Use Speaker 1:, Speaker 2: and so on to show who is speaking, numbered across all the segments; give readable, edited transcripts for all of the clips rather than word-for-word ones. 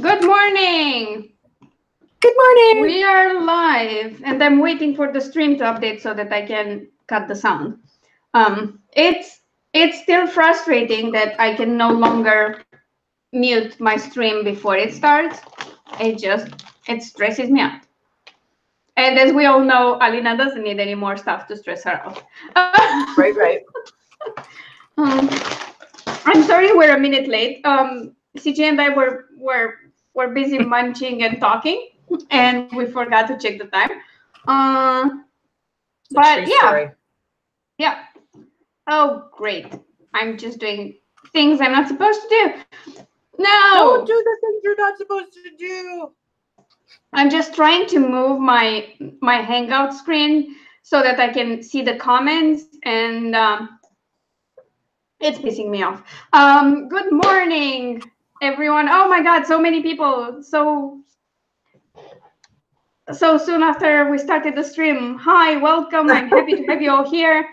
Speaker 1: Good morning.
Speaker 2: Good morning.
Speaker 1: We are live, and I'm waiting for the stream to update so that I can cut the sound. It's still frustrating that I can no longer mute my stream before it starts. It stresses me out. And as we all know, Alina doesn't need any more stuff to stress her out.
Speaker 2: Right.
Speaker 1: I'm sorry we're a minute late. CJ and I were busy munching and talking, and we forgot to check the time. But yeah. Oh, great! I'm just doing things I'm not supposed to do. No,
Speaker 2: don't do the things you're not supposed to do.
Speaker 1: I'm just trying to move my Hangout screen so that I can see the comments, and it's pissing me off. Good morning, everyone. Oh my God, so many people. So soon after we started the stream. Hi, welcome. I'm happy to have you all here.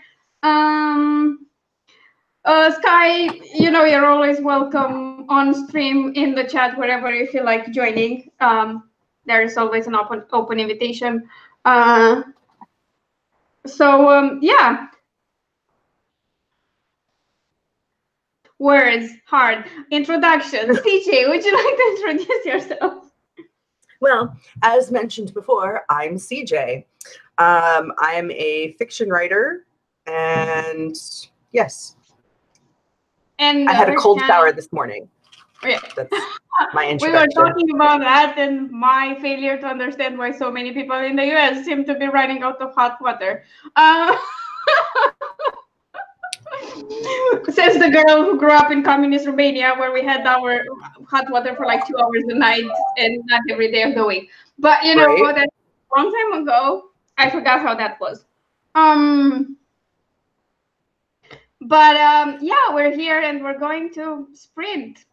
Speaker 1: Sky, you know you're always welcome on stream, in the chat, wherever you feel like joining. There is always an open invitation. Yeah. Words, hard. Introduction. CJ, would you like to introduce yourself?
Speaker 2: Well, as mentioned before, I'm CJ. I'm a fiction writer, and yes.
Speaker 1: And
Speaker 2: I had a cold shower this morning.
Speaker 1: Yeah.
Speaker 2: That's my introduction.
Speaker 1: We were talking about that and my failure to understand why so many people in the US seem to be running out of hot water. Says the girl who grew up in communist Romania, where we had our hot water for like 2 hours a night and not every day of the week. But you know what? That's a long time ago. I forgot how that was. Yeah, we're here and we're going to sprint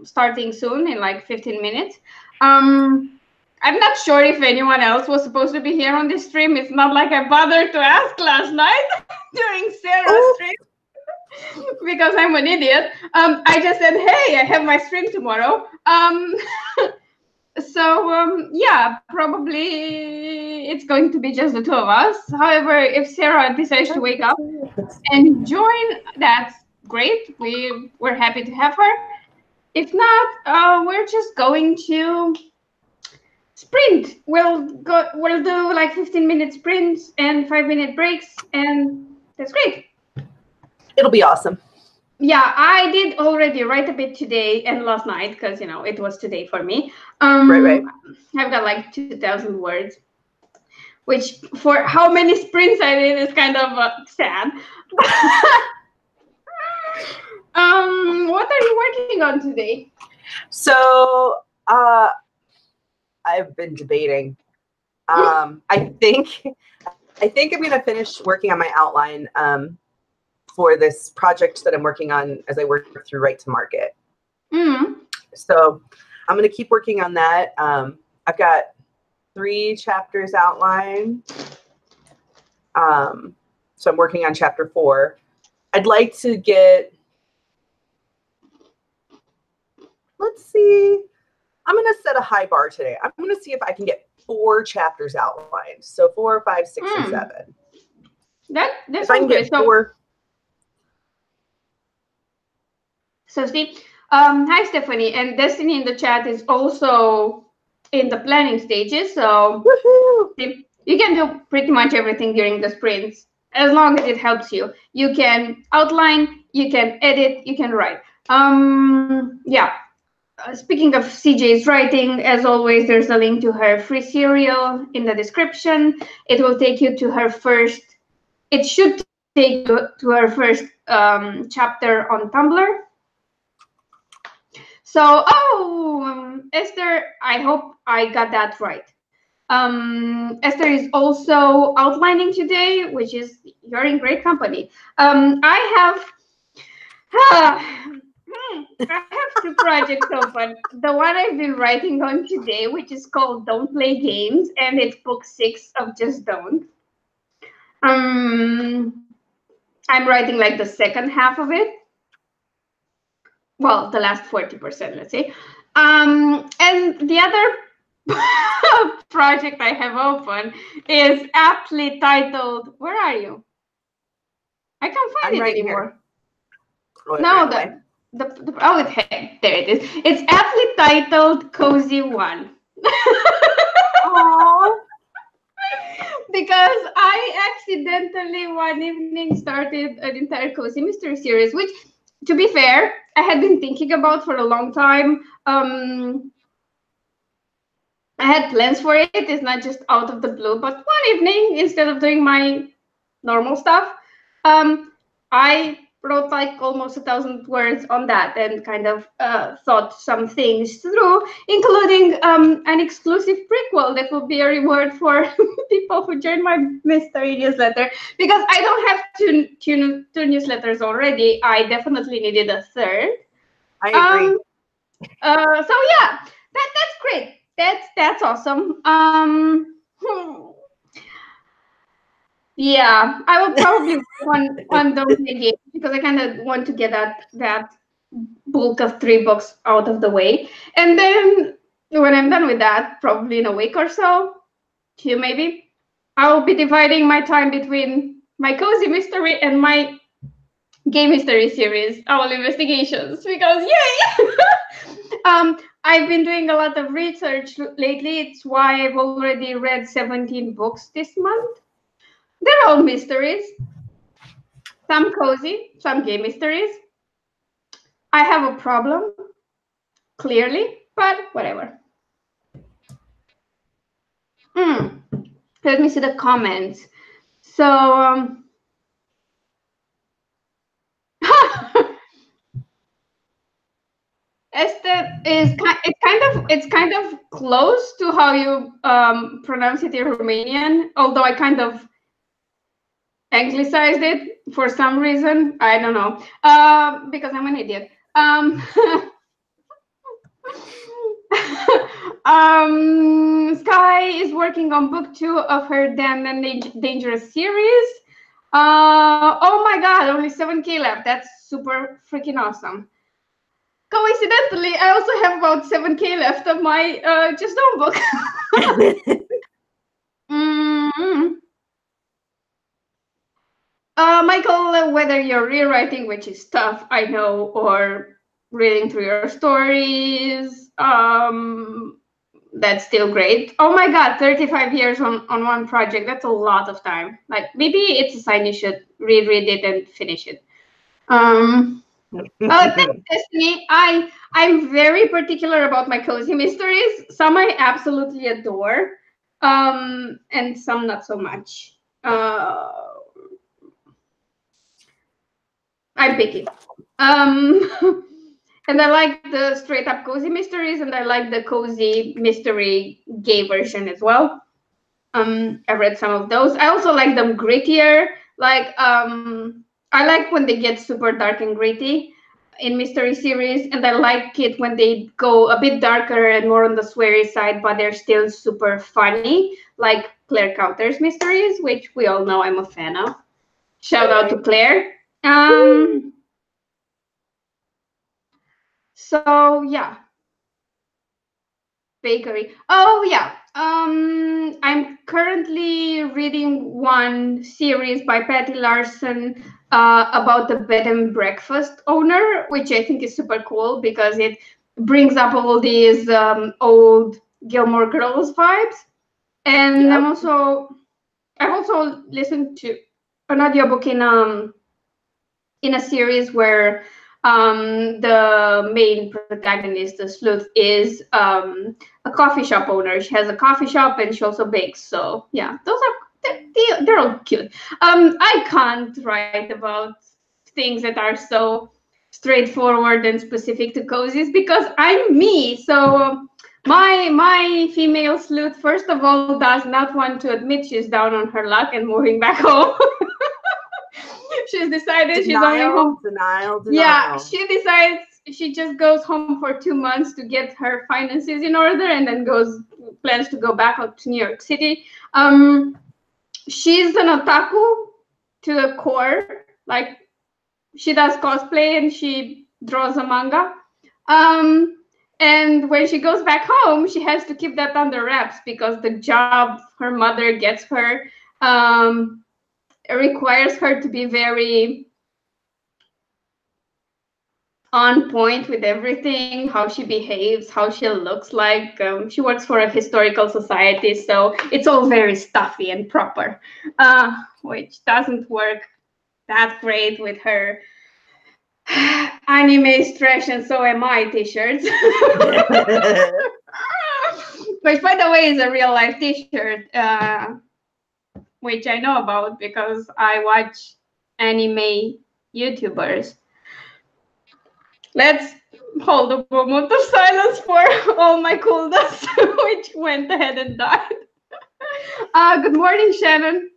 Speaker 1: starting soon in like 15 minutes. I'm not sure if anyone else was supposed to be here on this stream. It's not like I bothered to ask last night during Sarah's stream because I'm an idiot. I just said, hey, I have my stream tomorrow. Yeah, probably it's going to be just the two of us. However, if Sarah decides to wake up and join, that's great. We're happy to have her. If not, we're just going to sprint. We'll do like 15-minute sprints and 5-minute breaks, and that's great.
Speaker 2: It'll be awesome.
Speaker 1: Yeah, I did already write a bit today and last night because, you know, it was today for me.
Speaker 2: Right.
Speaker 1: I've got like 2,000 words, which for how many sprints I did is kind of sad. What are you working on today?
Speaker 2: So I've been debating. I think I'm going to finish working on my outline for this project that I'm working on as I work through Right to Market. So I'm going to keep working on that. I've got 3 chapters outlined. So I'm working on chapter 4. I'd like to get, let's see, I'm going to set a high bar today. I'm going to see if I can get 4 chapters outlined. So 4, 5, 6, and 7.
Speaker 1: That's
Speaker 2: if I can get 4.
Speaker 1: So Steve, hi Stephanie, and Destiny in the chat is also in the planning stages. So you can do pretty much everything during the sprints as long as it helps you. You can outline, you can edit, you can write. Yeah. Speaking of CJ's writing, as always, there's a link to her free serial in the description. It will take you to her first. It should take you to her first chapter on Tumblr. So, Esther, I hope I got that right. Esther is also outlining today, which is, you're in great company. I have 2 projects open. The one I've been writing on today, which is called Don't Play Games, and it's book 6 of Just Don't. I'm writing like the second half of it. Well, the last 40%, let's say. And the other project I have open is aptly titled. Where are you? I can't find it anymore. No, there it is. It's aptly titled Cozy One. Because I accidentally one evening started an entire Cozy Mystery series, which, to be fair, I had been thinking about for a long time. I had plans for it. It's not just out of the blue, but one evening, instead of doing my normal stuff, I wrote like almost 1,000 words on that and kind of thought some things through, including an exclusive prequel that will be a reward for people who join my mystery newsletter, because I don't have two newsletters already. I definitely needed a third.
Speaker 2: I agree.
Speaker 1: So yeah, that's great. That's awesome. Yeah, I will probably on those games because I kind of want to get that bulk of 3 books out of the way, and then when I'm done with that, probably in a week or so, 2 maybe, I will be dividing my time between my Cozy Mystery and my Gay Mystery series, Owl Investigations, because yay! I've been doing a lot of research lately. It's why I've already read 17 books this month. They're all mysteries. Some cozy, some gay mysteries. I have a problem, clearly, but whatever. Let me see the comments. So, Este is it's kind of close to how you pronounce it in Romanian, although I kind of anglicized it for some reason. I don't know, because I'm an idiot. Sky is working on book 2 of her Damned and Dangerous series. Oh my god, only 7K left. That's super freaking awesome. Coincidentally, I also have about 7K left of my Just Don't book. Michael, whether you're rewriting, which is tough, I know, or reading through your stories, that's still great. Oh my god, 35 years on one project. That's a lot of time. Like, maybe it's a sign you should reread it and finish it. Thanks, Destiny. I'm very particular about my Cozy Mysteries. Some I absolutely adore, and some not so much. I'm picky. And I like the straight up Cozy Mysteries, and I like the Cozy Mystery gay version as well. I read some of those. I also like them grittier. Like, I like when they get super dark and gritty in mystery series, and I like it when they go a bit darker and more on the sweary side, but they're still super funny, like Claire Counter's mysteries, which we all know I'm a fan of. Shout out to Claire. So yeah, bakery. Oh yeah. I'm currently reading one series by Patty Larson about the bed and breakfast owner, which I think is super cool because it brings up all these old Gilmore Girls vibes. And yep. I've also listened to an audiobook in a series where the main protagonist, the sleuth, is a coffee shop owner. She has a coffee shop and she also bakes. So yeah, they're all cute. I can't write about things that are so straightforward and specific to cozies because I'm me. So my female sleuth, first of all, does not want to admit she's down on her luck and moving back home. She's decided she's only home.
Speaker 2: Denial.
Speaker 1: Yeah, she decides she just goes home for 2 months to get her finances in order, and then plans to go back up to New York City. She's an otaku to the core. Like, she does cosplay and she draws a manga. And when she goes back home, she has to keep that under wraps because the job her mother gets her requires her to be very on point with everything, how she behaves, how she looks like. She works for a historical society, so it's all very stuffy and proper, which doesn't work that great with her anime stretch and so am I t-shirts. Which, by the way, is a real life t-shirt, which I know about because I watch anime YouTubers. Let's hold a moment of silence for all my cool dust, which went ahead and died. Good morning, Shannon.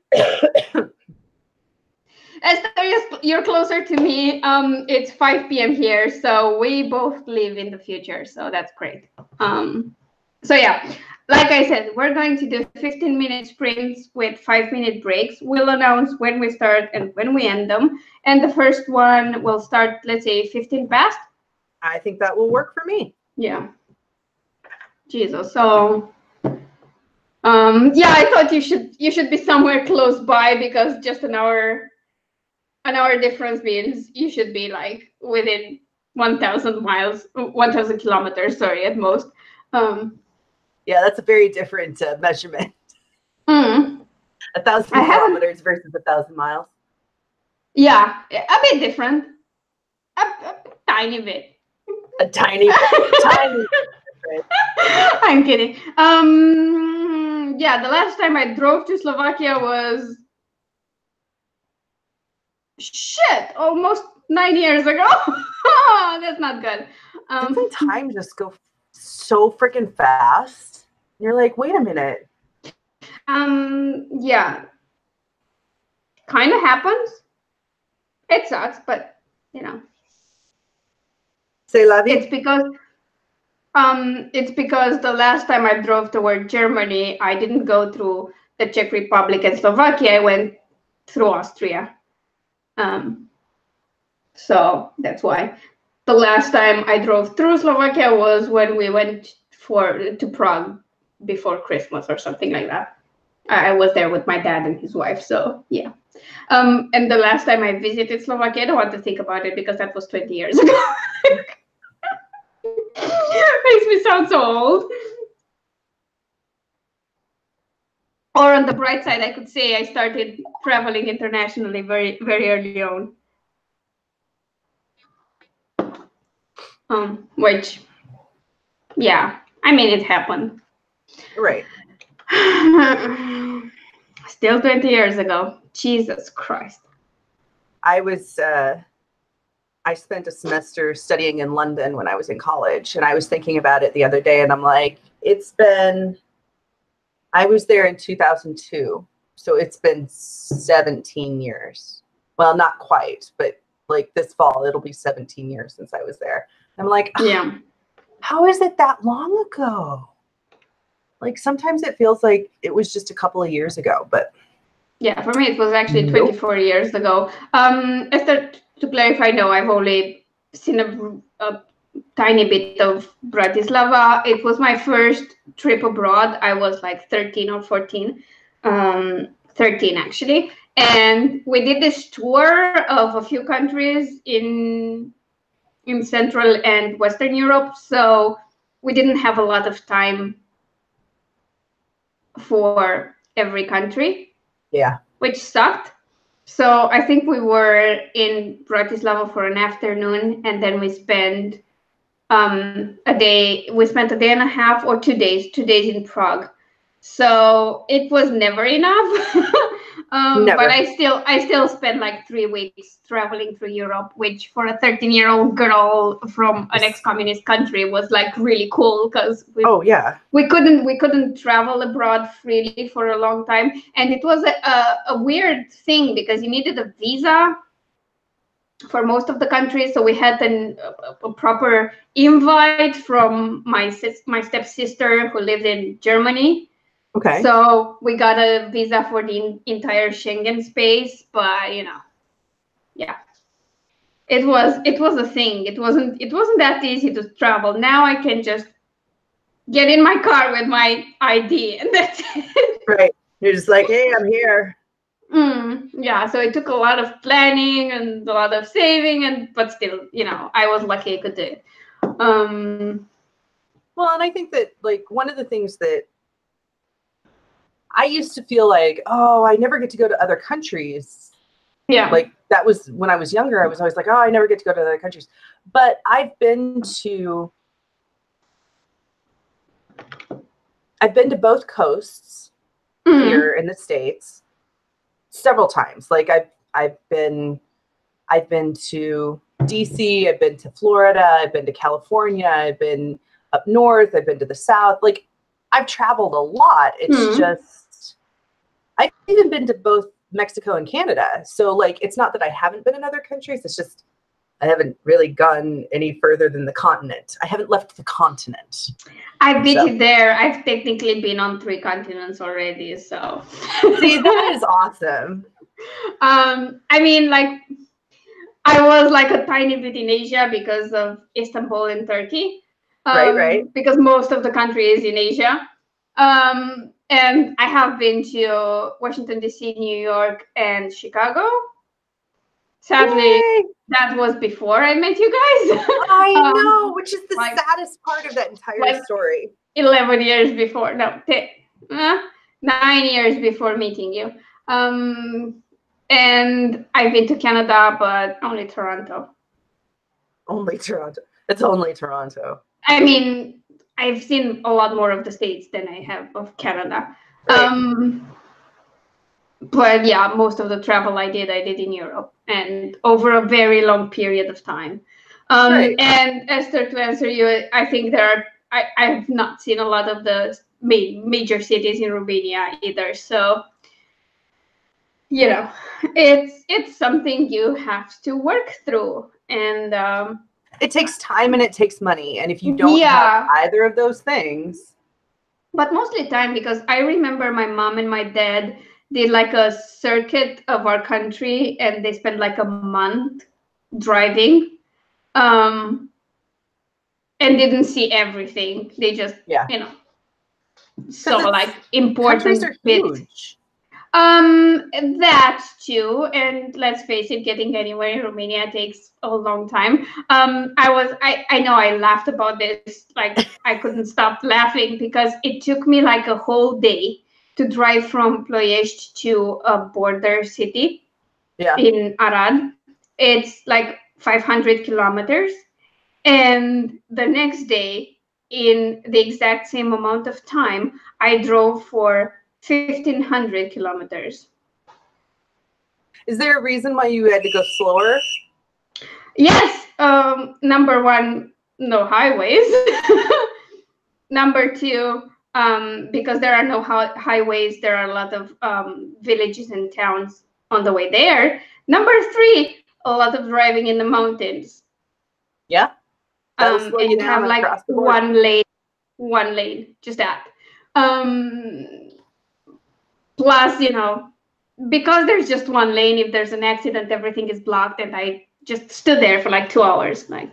Speaker 1: Esther, you're closer to me. It's 5 p.m. here, so we both live in the future, so that's great. So yeah, like I said, we're going to do 15-minute sprints with 5-minute breaks. We'll announce when we start and when we end them. And the first one will start, let's say, 15 past.
Speaker 2: I think that will work for me.
Speaker 1: Yeah. Jesus. So yeah, I thought you should be somewhere close by because just an hour difference means you should be like within 1,000 miles, 1,000 kilometers, sorry, at most.
Speaker 2: Yeah, that's a very different measurement. 1,000 kilometers versus 1,000 miles.
Speaker 1: Yeah, a bit different. A tiny bit.
Speaker 2: A tiny bit.
Speaker 1: I'm kidding. Yeah, the last time I drove to Slovakia was almost 9 years ago. That's not good.
Speaker 2: Doesn't time just go so freaking fast? You're like, wait a minute.
Speaker 1: Yeah, kind of happens. It sucks, but you know.
Speaker 2: C'est la vie.
Speaker 1: It's because the last time I drove toward Germany, I didn't go through the Czech Republic and Slovakia. I went through Austria. So that's why. The last time I drove through Slovakia was when we went to Prague before Christmas or something like that. I was there with my dad and his wife, so yeah. And the last time I visited Slovakia, I don't want to think about it because that was 20 years ago. Makes me sound so old. Or on the bright side, I could say I started traveling internationally very, very early on. Which, yeah, I mean, it happened.
Speaker 2: Right.
Speaker 1: Still 20 years ago. Jesus Christ.
Speaker 2: I spent a semester studying in London when I was in college, and I was thinking about it the other day, and I'm like, I was there in 2002, so it's been 17 years. Well, not quite, but like this fall, it'll be 17 years since I was there. I'm like,
Speaker 1: yeah.
Speaker 2: How is it that long ago? Like sometimes it feels like it was just a couple of years ago, but.
Speaker 1: Yeah, for me, it was actually 24 years ago. Esther, to clarify, no, I've only seen a tiny bit of Bratislava. It was my first trip abroad. I was like 13 or 14, 13 actually. And we did this tour of a few countries in Central and Western Europe. So we didn't have a lot of time for every country.
Speaker 2: Yeah.
Speaker 1: Which sucked. So I think we were in Bratislava for an afternoon, and then we spent a day. We spent a day and a half or 2 days. 2 days in Prague. So it was never enough.
Speaker 2: Never.
Speaker 1: But I still spent like 3 weeks traveling through Europe, which for a 13-year-old girl from an ex-communist country was like really cool because we couldn't travel abroad freely for a long time, and it was a weird thing because you needed a visa for most of the countries. So we had a proper invite from my stepsister who lived in Germany.
Speaker 2: Okay.
Speaker 1: So we got a visa for the entire Schengen space, but yeah, it was a thing. It wasn't that easy to travel. Now I can just get in my car with my ID and that's it.
Speaker 2: Right. You're just like, hey, I'm here.
Speaker 1: Yeah, so it took a lot of planning and a lot of saving, but still, I was lucky I could do it.
Speaker 2: Well, and I think that like one of the things that I used to feel like, oh, I never get to go to other countries.
Speaker 1: Yeah.
Speaker 2: Like that was when I was younger, I was always like, oh, I never get to go to other countries. But I've been to both coasts here in the States several times. Like I've been to DC, I've been to Florida, I've been to California, I've been up north, I've been to the south. Like I've traveled a lot. It's just I've even been to both Mexico and Canada. So like it's not that I haven't been in other countries, it's just I haven't really gone any further than the continent. I haven't left the continent.
Speaker 1: I beat it there. I've technically been on 3 continents already, so.
Speaker 2: See, that is awesome.
Speaker 1: I mean, like, I was like a tiny bit in Asia because of Istanbul and Turkey.
Speaker 2: Right.
Speaker 1: Because most of the country is in Asia. And I have been to Washington, D.C., New York, and Chicago. Sadly,
Speaker 2: Yay!
Speaker 1: That was before I met you guys.
Speaker 2: I know, which is the saddest part of that entire story.
Speaker 1: 11 years before, 9 years before meeting you. And I've been to Canada, but only Toronto.
Speaker 2: Only Toronto. It's only Toronto.
Speaker 1: I mean, I've seen a lot more of the States than I have of Canada. Right. But yeah, most of the travel I did in Europe and over a very long period of time. Right. And Esther, to answer you, I think I have not seen a lot of the major cities in Romania either. So, it's something you have to work through. And
Speaker 2: it takes time and it takes money. And if you don't have either of those things.
Speaker 1: But mostly time, because I remember my mom and my dad did like a circuit of our country and they spent like a month driving and didn't see everything. They just, saw like important bits. That too, and let's face it, getting anywhere in Romania takes a long time. I know I laughed about this, like I couldn't stop laughing because it took me like a whole day to drive from Ploiești to a border city in Arad. It's like 500 kilometers, and the next day, in the exact same amount of time, I drove for 1,500 kilometers.
Speaker 2: Is there a reason why you had to go slower?
Speaker 1: Yes. Number one, no highways. Number two, because there are no highways, there are a lot of villages and towns on the way there. Number three, a lot of driving in the mountains.
Speaker 2: Yeah.
Speaker 1: And you have like one lane, just that. Plus, because there's just one lane, if there's an accident, everything is blocked. And I just stood there for like 2 hours. Like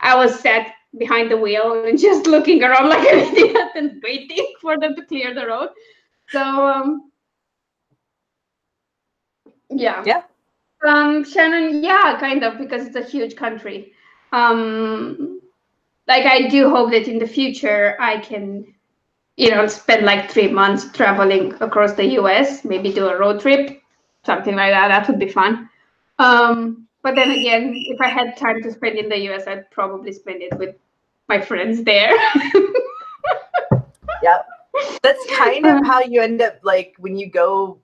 Speaker 1: I was sat behind the wheel and just looking around like an idiot and waiting for them to clear the road. So, yeah. Shannon, kind of, because it's a huge country. Like I do hope that in the future I can spend like 3 months traveling across the US, maybe do a road trip, something like that. That would be fun. But then again, if I had time to spend in the US, I'd probably spend it with my friends there.
Speaker 2: Yep. That's kind of how you end up, like when you go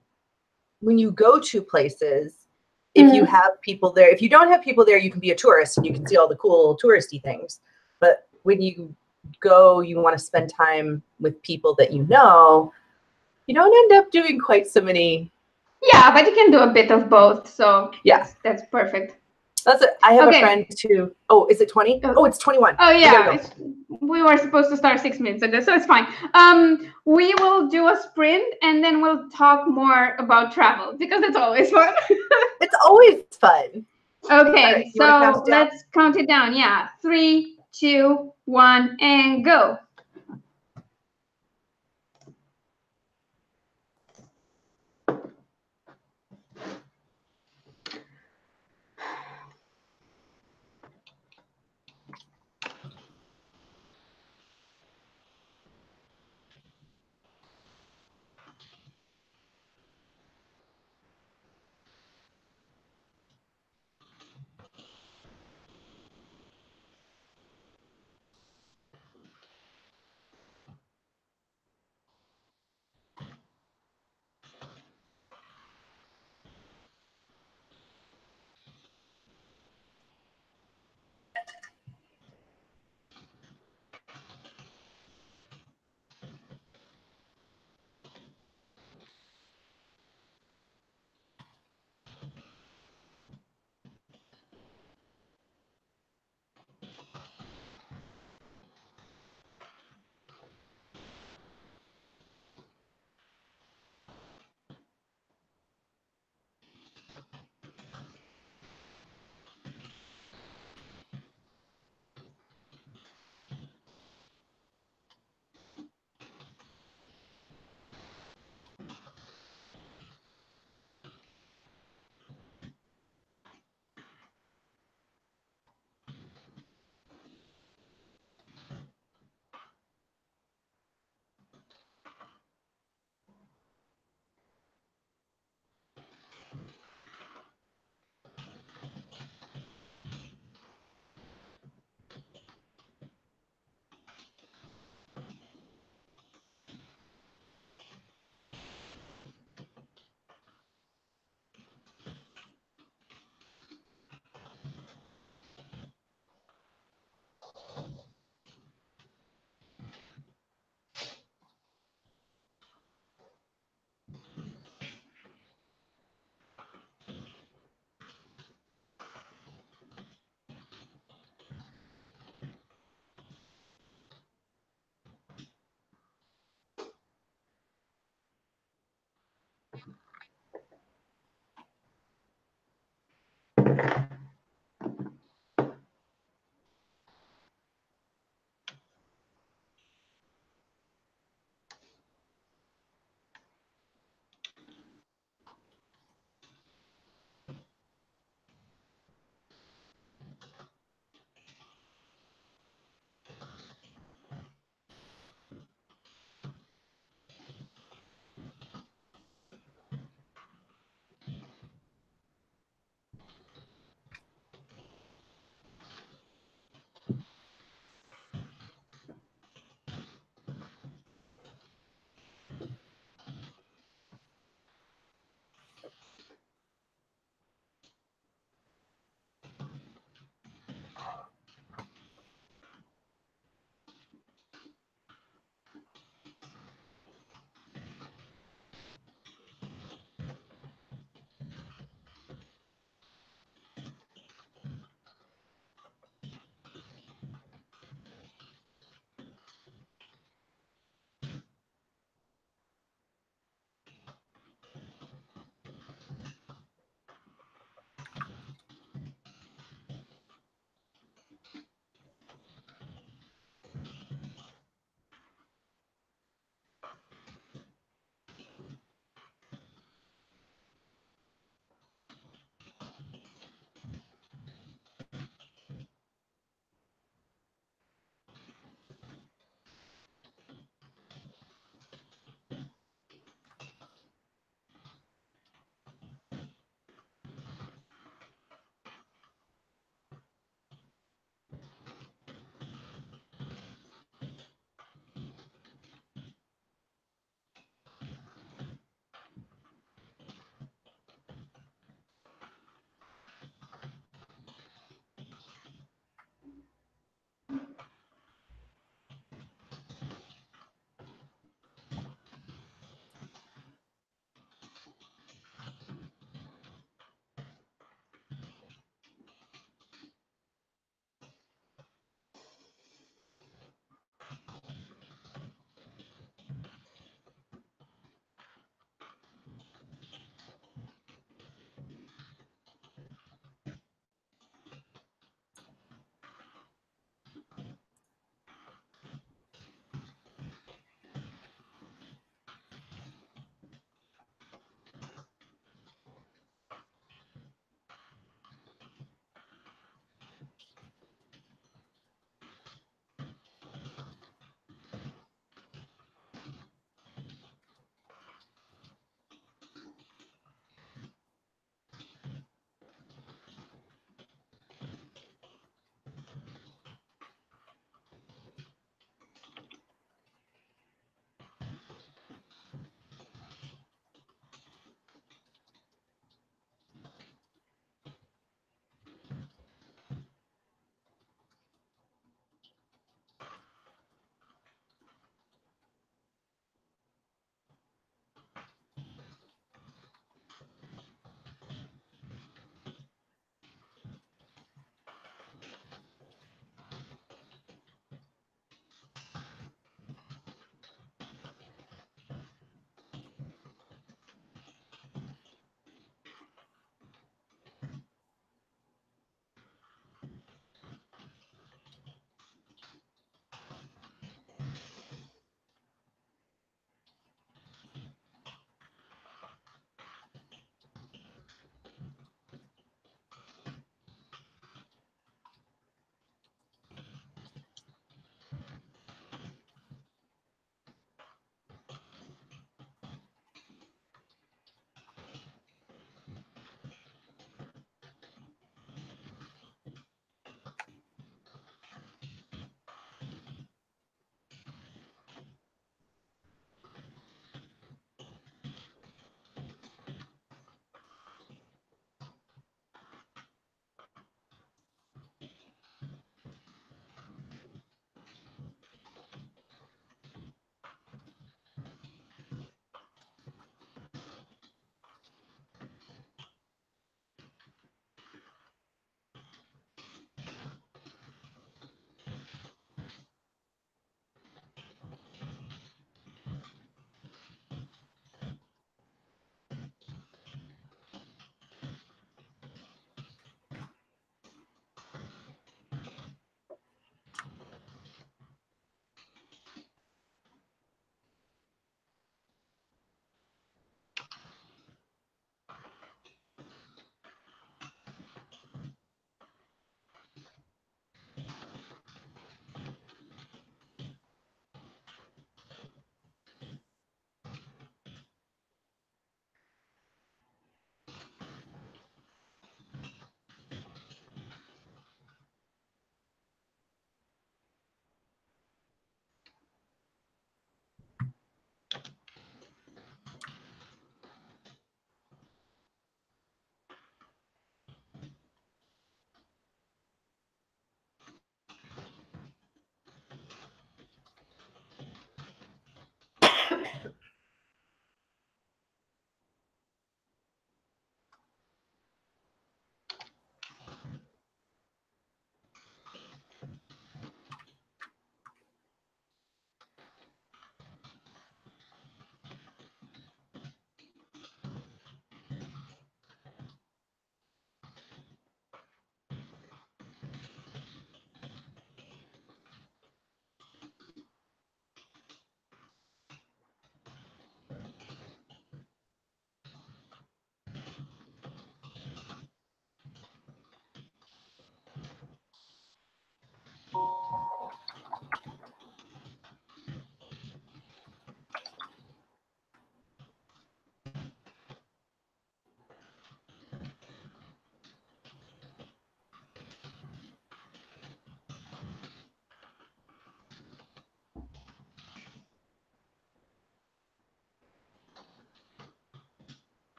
Speaker 2: to places, if you have people there. If you don't have people there, you can be a tourist and you can see all the cool touristy things. But when you go, you want to spend time with people that you don't end up doing quite so many.
Speaker 1: Yeah, but you can do a bit of both. So that's perfect.
Speaker 2: That's it. I have a friend too. Oh, is it 20? Oh, it's 21.
Speaker 1: Oh yeah, we were supposed to start 6 minutes ago, so it's fine. We will do a sprint and then we'll talk more about travel because it's always fun.
Speaker 2: It's always fun.
Speaker 1: Okay,
Speaker 2: right, you wanna count
Speaker 1: so
Speaker 2: it down?
Speaker 1: let's count it down. Yeah, 3, 2, 1, and go.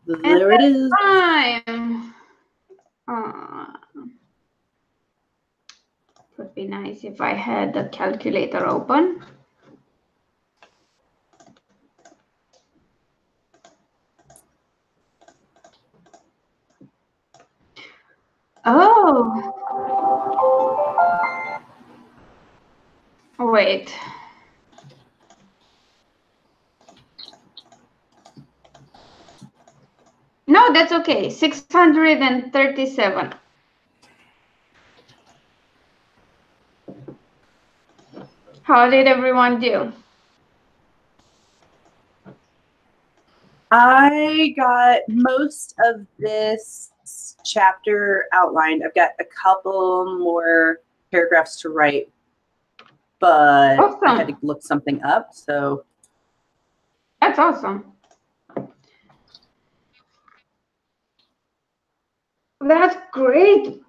Speaker 2: There it is.
Speaker 1: Time. Would be nice if I had the calculator open. Oh. Wait. No, that's okay. 637. How did everyone do?
Speaker 2: I got most of this chapter outlined. I've got a couple more paragraphs to write, but
Speaker 1: Awesome.
Speaker 2: I had to look something up. So
Speaker 1: that's awesome. That's great,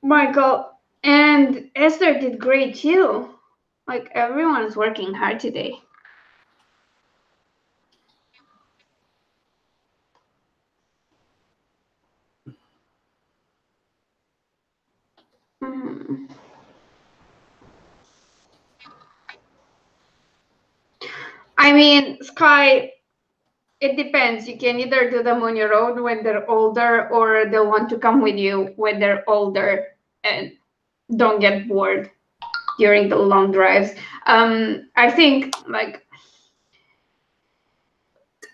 Speaker 1: Michael. And Esther did great too. Like everyone is working hard today. I mean, Sky, it depends. You can either do them on your own when they're older, or they'll want to come with you when they're older and don't get bored during the long drives. I think like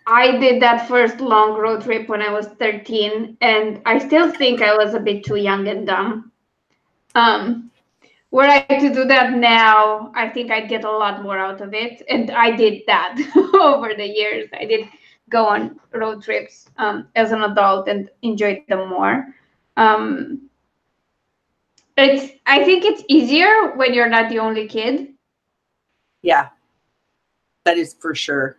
Speaker 1: I did that first long road trip when I was 13, and I still think I was a bit too young and dumb. Were I to do that now, I think I'd get a lot more out of it. And I did that over the years. I did go on road trips as an adult and enjoyed them more. I think it's easier when you're not the only kid.
Speaker 2: yeah, that is for sure.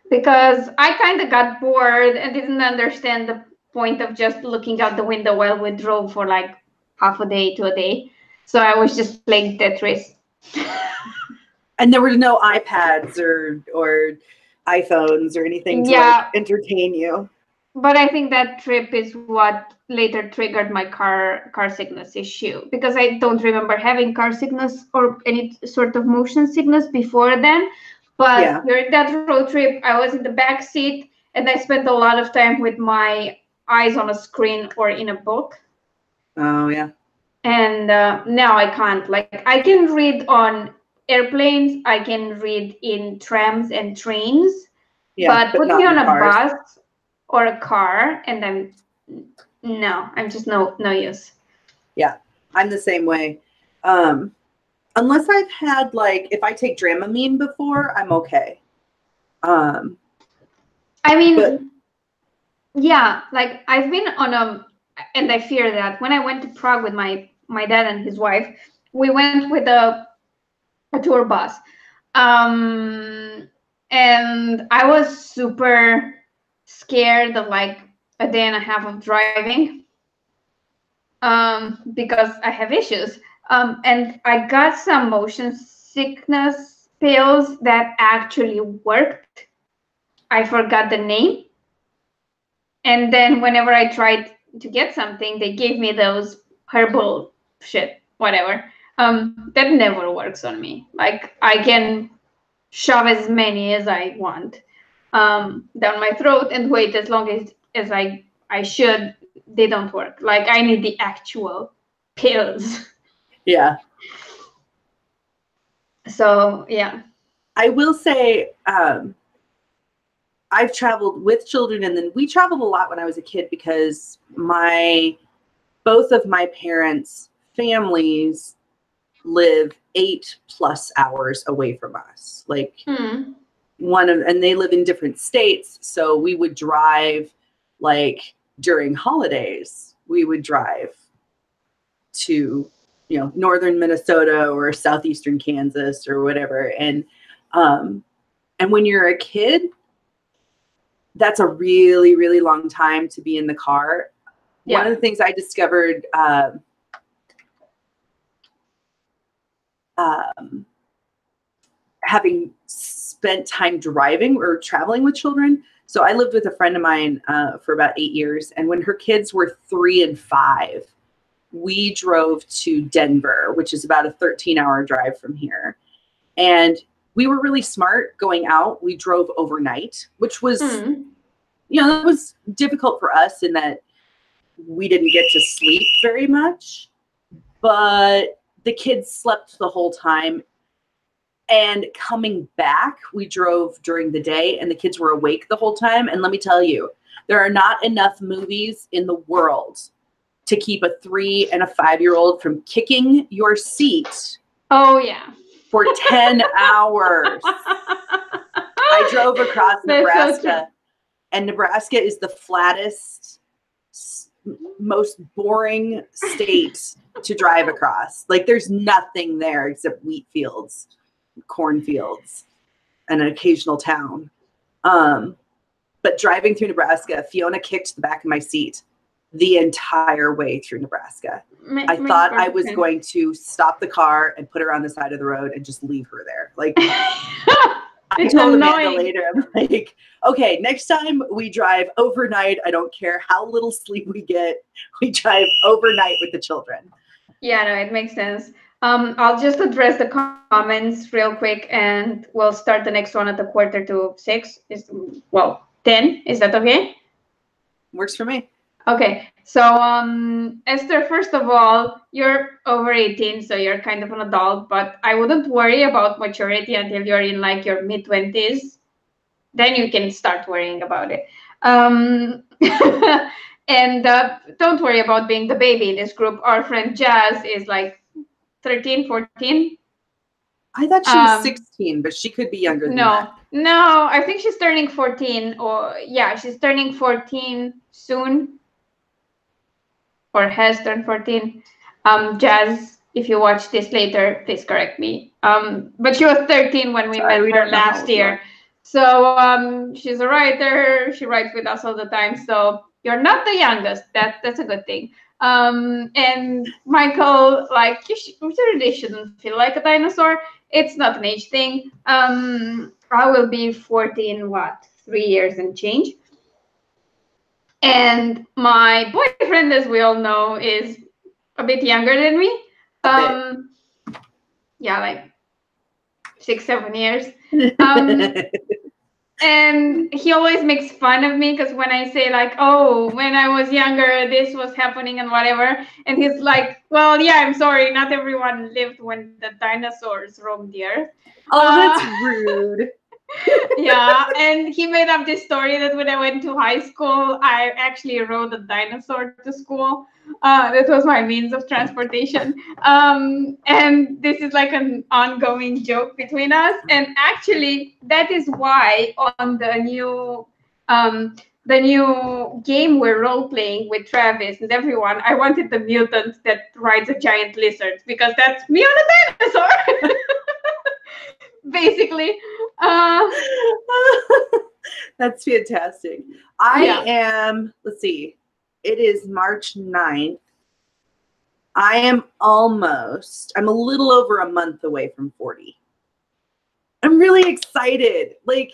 Speaker 1: Because I kind of got bored and didn't understand the point of just looking out the window while we drove for like half a day to a day. So I was just playing Tetris.
Speaker 2: And there were no iPads or iPhones or anything to like entertain you.
Speaker 1: But I think that trip is what later triggered my car sickness issue, because I don't remember having car sickness or any sort of motion sickness before then. But during that road trip, I was in the back seat and I spent a lot of time with my eyes on a screen or in a book.
Speaker 2: Oh, yeah.
Speaker 1: And now I can't. Like, I can read on airplanes, I can read in trams and trains, but put me on a bus or a car and I'm just no use.
Speaker 2: Yeah, I'm the same way. Unless I've had like, if I take Dramamine before, I'm okay.
Speaker 1: I mean, yeah, like I've been on and I fear that when I went to Prague with my dad and his wife, we went with a tour bus. And I was super scared of like a day and a half of driving because I have issues. And I got some motion sickness pills that actually worked. I forgot the name. And then whenever I tried to get something, they gave me those herbal shit, whatever. That never works on me. Like I can shove as many as I want down my throat and wait as long as I should. They don't work. Like I need the actual pills.
Speaker 2: Yeah.
Speaker 1: So yeah.
Speaker 2: I will say I've traveled with children, and then we traveled a lot when I was a kid because both of my parents' families live 8+ hours away from us. Like and they live in different states. So we would drive like during holidays, we would drive to, northern Minnesota or southeastern Kansas or whatever. And when you're a kid, that's a really, really long time to be in the car. Yeah. One of the things I discovered having spent time driving or traveling with children, So I lived with a friend of mine for about 8 years. And when her kids were 3 and 5, we drove to Denver, which is about a 13-hour drive from here. And we were really smart going out. We drove overnight, which was, you know, it was difficult for us in that we didn't get to sleep very much, but the kids slept the whole time. And coming back, we drove during the day and the kids were awake the whole time. And let me tell you, there are not enough movies in the world to keep a 3 and a 5-year-old from kicking your seat.
Speaker 1: Oh, yeah.
Speaker 2: For 10 hours. I drove across Nebraska, and Nebraska is the flattest, most boring state to drive across. Like, there's nothing there except wheat fields, cornfields, and an occasional town. But driving through Nebraska, Fiona kicked the back of my seat the entire way through Nebraska. I thought I was going to stop the car and put her on the side of the road and just leave her there. Like, I told Amanda later, I'm like, okay, next time we drive overnight, I don't care how little sleep we get, we drive overnight with the children.
Speaker 1: Yeah, no, it makes sense. I'll just address the comments real quick and we'll start the next one at the 5:45. Well, 10. Is that okay?
Speaker 2: Works for me.
Speaker 1: Okay, so Esther, first of all, you're over 18, so you're kind of an adult, but I wouldn't worry about maturity until you're in like your mid-20s. Then you can start worrying about it. And don't worry about being the baby in this group. Our friend Jazz is like 13, 14.
Speaker 2: I thought she was 16, but she could be younger than that.
Speaker 1: No, I think she's turning 14, or yeah, she's turning 14 soon. Or has turned 14. Jazz, if you watch this later, please correct me. But she was 13 when we met her last year. So she's a writer. She writes with us all the time. So you're not the youngest. That's a good thing. And Michael, like, you really shouldn't feel like a dinosaur. It's not an age thing. I will be 14, 3 years and change. And my boyfriend, as we all know, is a bit younger than me. Yeah, like 6, 7 years. And he always makes fun of me because when I say like, oh, when I was younger, this was happening and whatever. And he's like, well, yeah, I'm sorry. Not everyone lived when the dinosaurs roamed the earth.
Speaker 2: Oh, that's rude.
Speaker 1: Yeah, and he made up this story that when I went to high school, I actually rode a dinosaur to school. That was my means of transportation. And this is like an ongoing joke between us. And actually, that is why on the new game we're role-playing with Travis and everyone, I wanted the mutant that rides a giant lizard, because that's me on a dinosaur. Basically.
Speaker 2: That's fantastic. I am, let's see, it is March 9th. I am I'm a little over a month away from 40. I'm really excited. Like,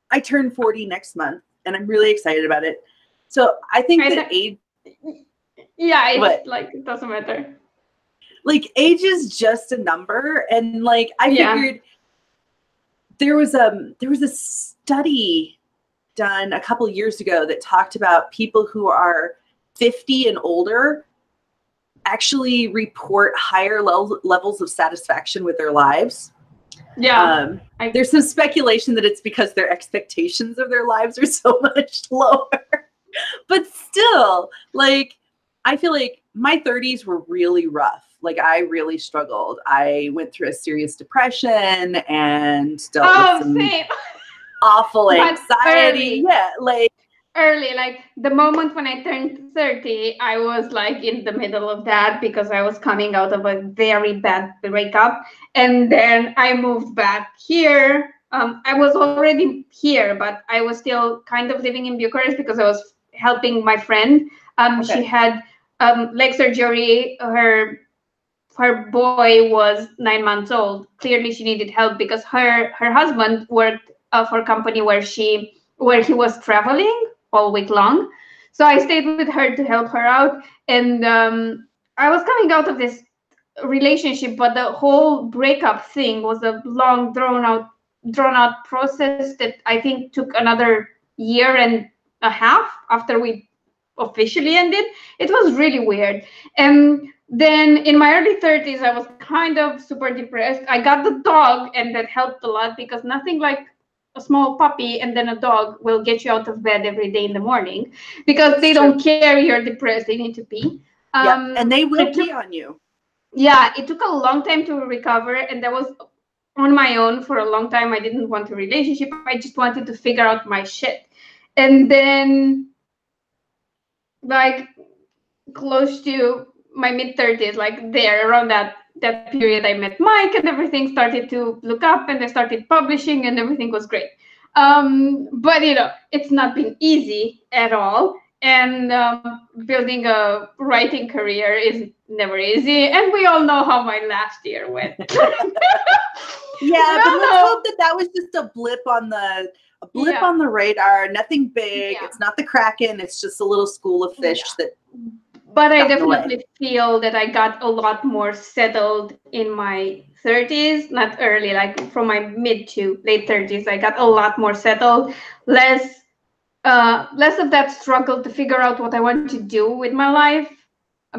Speaker 2: I turn 40 next month and I'm really excited about it. So I think that age.
Speaker 1: Yeah, it doesn't matter.
Speaker 2: Like, age is just a number, and like I figured there was a study done a couple years ago that talked about people who are 50 and older actually report higher levels of satisfaction with their lives. Yeah, there's some speculation that it's because their expectations of their lives are so much lower, but still, like, I feel like my 30s were really rough. Like, I really struggled. I went through a serious depression and dealt with some awful anxiety. Yeah, like
Speaker 1: early, like the moment when I turned 30, I was like in the middle of that because I was coming out of a very bad breakup. And then I moved back here. I was already here, but I was still kind of living in Bucharest because I was helping my friend. She had leg surgery. Her boy was 9 months old. Clearly, she needed help because her husband worked for a company where he was traveling all week long. So I stayed with her to help her out, and I was coming out of this relationship, but the whole breakup thing was a long, drawn out process that I think took another year and a half after we officially ended. It was really weird. And then in my early 30s, I was kind of super depressed. I got the dog, and that helped a lot, because nothing like a small puppy and then a dog will get you out of bed every day in the morning, because they don't care you're depressed. They need to pee.
Speaker 2: And they will pee on you.
Speaker 1: Yeah, it took a long time to recover, and that was on my own for a long time. I didn't want a relationship. I just wanted to figure out my shit. And then, like, close to my mid-30s, like there around that period, I met Mike, and everything started to look up, and I started publishing, and everything was great. But it's not been easy at all, and building a writing career is never easy, and we all know how my last year went.
Speaker 2: Yeah, but let's hope that was just a blip on the radar. Nothing big.
Speaker 1: Yeah.
Speaker 2: It's not the Kraken. It's just a little school of fish that.
Speaker 1: But I definitely feel that I got a lot more settled in my 30s, not early, like from my mid to late 30s. I got a lot more settled, less of that struggle to figure out what I want to do with my life,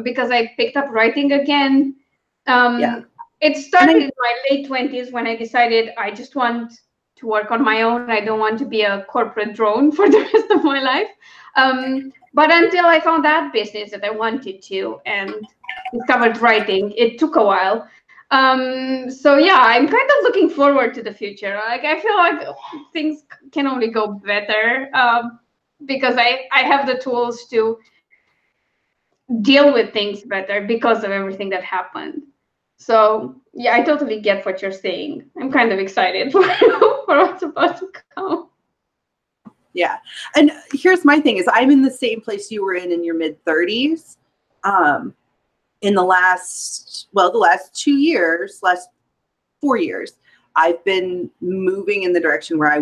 Speaker 1: because I picked up writing again. It started in my late 20s when I decided I just want to work on my own. I don't want to be a corporate drone for the rest of my life. But until I found that business that I wanted to and discovered writing, it took a while. So yeah, I'm kind of looking forward to the future. Like, I feel like things can only go better, because I have the tools to deal with things better because of everything that happened. So yeah, I totally get what you're saying. I'm kind of excited for what's about to come.
Speaker 2: Yeah. And here's my thing is I'm in the same place you were in your mid 30s. In the last 4 years, I've been moving in the direction where I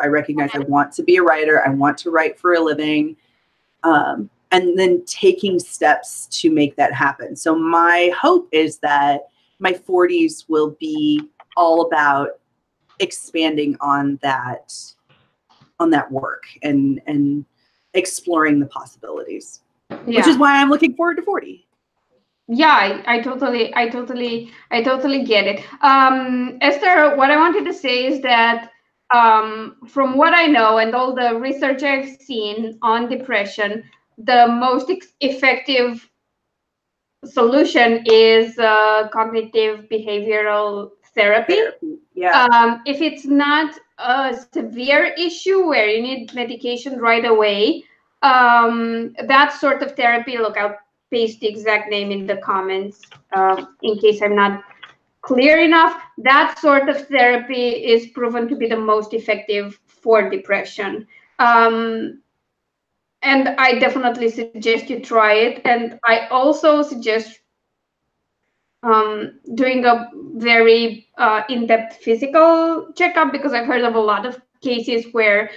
Speaker 2: recognize I want to be a writer. I want to write for a living. And then taking steps to make that happen. So my hope is that my 40s will be all about expanding on that work and exploring the possibilities, which is why I'm looking forward to 40.
Speaker 1: Yeah, I totally get it. Esther, what I wanted to say is that from what I know and all the research I've seen on depression, the most effective solution is cognitive behavioral therapy.
Speaker 2: Yeah.
Speaker 1: If it's not a severe issue where you need medication right away, that sort of therapy, look, I'll paste the exact name in the comments in case I'm not clear enough. That sort of therapy is proven to be the most effective for depression. And I definitely suggest you try it. And I also suggest doing a very in-depth physical checkup, because I've heard of a lot of cases where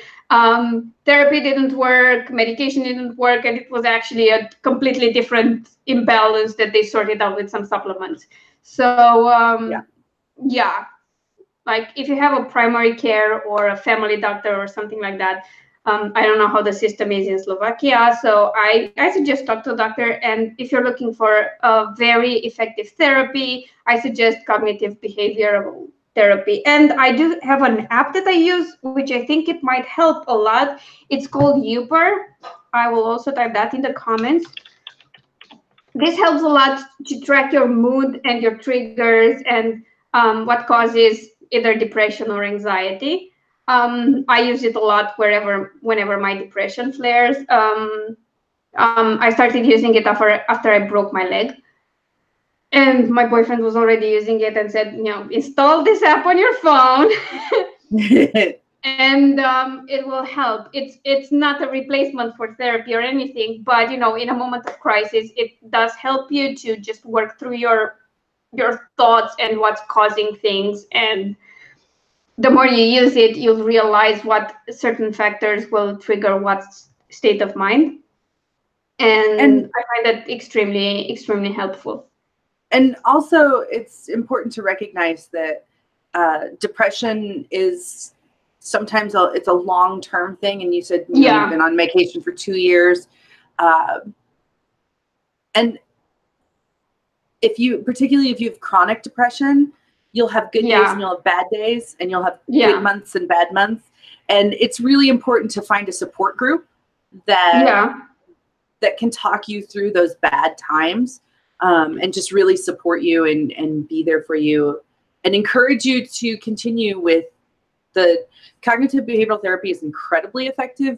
Speaker 1: therapy didn't work, medication didn't work, and it was actually a completely different imbalance that they sorted out with some supplements. So yeah, like if you have a primary care or a family doctor or something like that, I don't know how the system is in Slovakia, so I suggest talk to a doctor. And if you're looking for a very effective therapy, I suggest cognitive behavioral therapy. And I do have an app that I use, which I think it might help a lot. It's called Uper. I will also type that in the comments. This helps a lot to track your mood and your triggers and what causes either depression or anxiety. I use it a lot whenever my depression flares. I started using it after I broke my leg. And my boyfriend was already using it and said, install this app on your phone. And it will help. It's not a replacement for therapy or anything, but in a moment of crisis, it does help you to just work through your thoughts and what's causing things, and the more you use it, you'll realize what certain factors will trigger what state of mind. And I find that extremely, extremely helpful.
Speaker 2: And also, it's important to recognize that depression is sometimes it's a long-term thing. And you said you've been on medication for 2 years. And particularly if you have chronic depression, you'll have good days and you'll have bad days, and you'll have good months and bad months. And it's really important to find a support group that can talk you through those bad times, and just really support you and be there for you and encourage you to continue with the cognitive behavioral therapy. Is incredibly effective.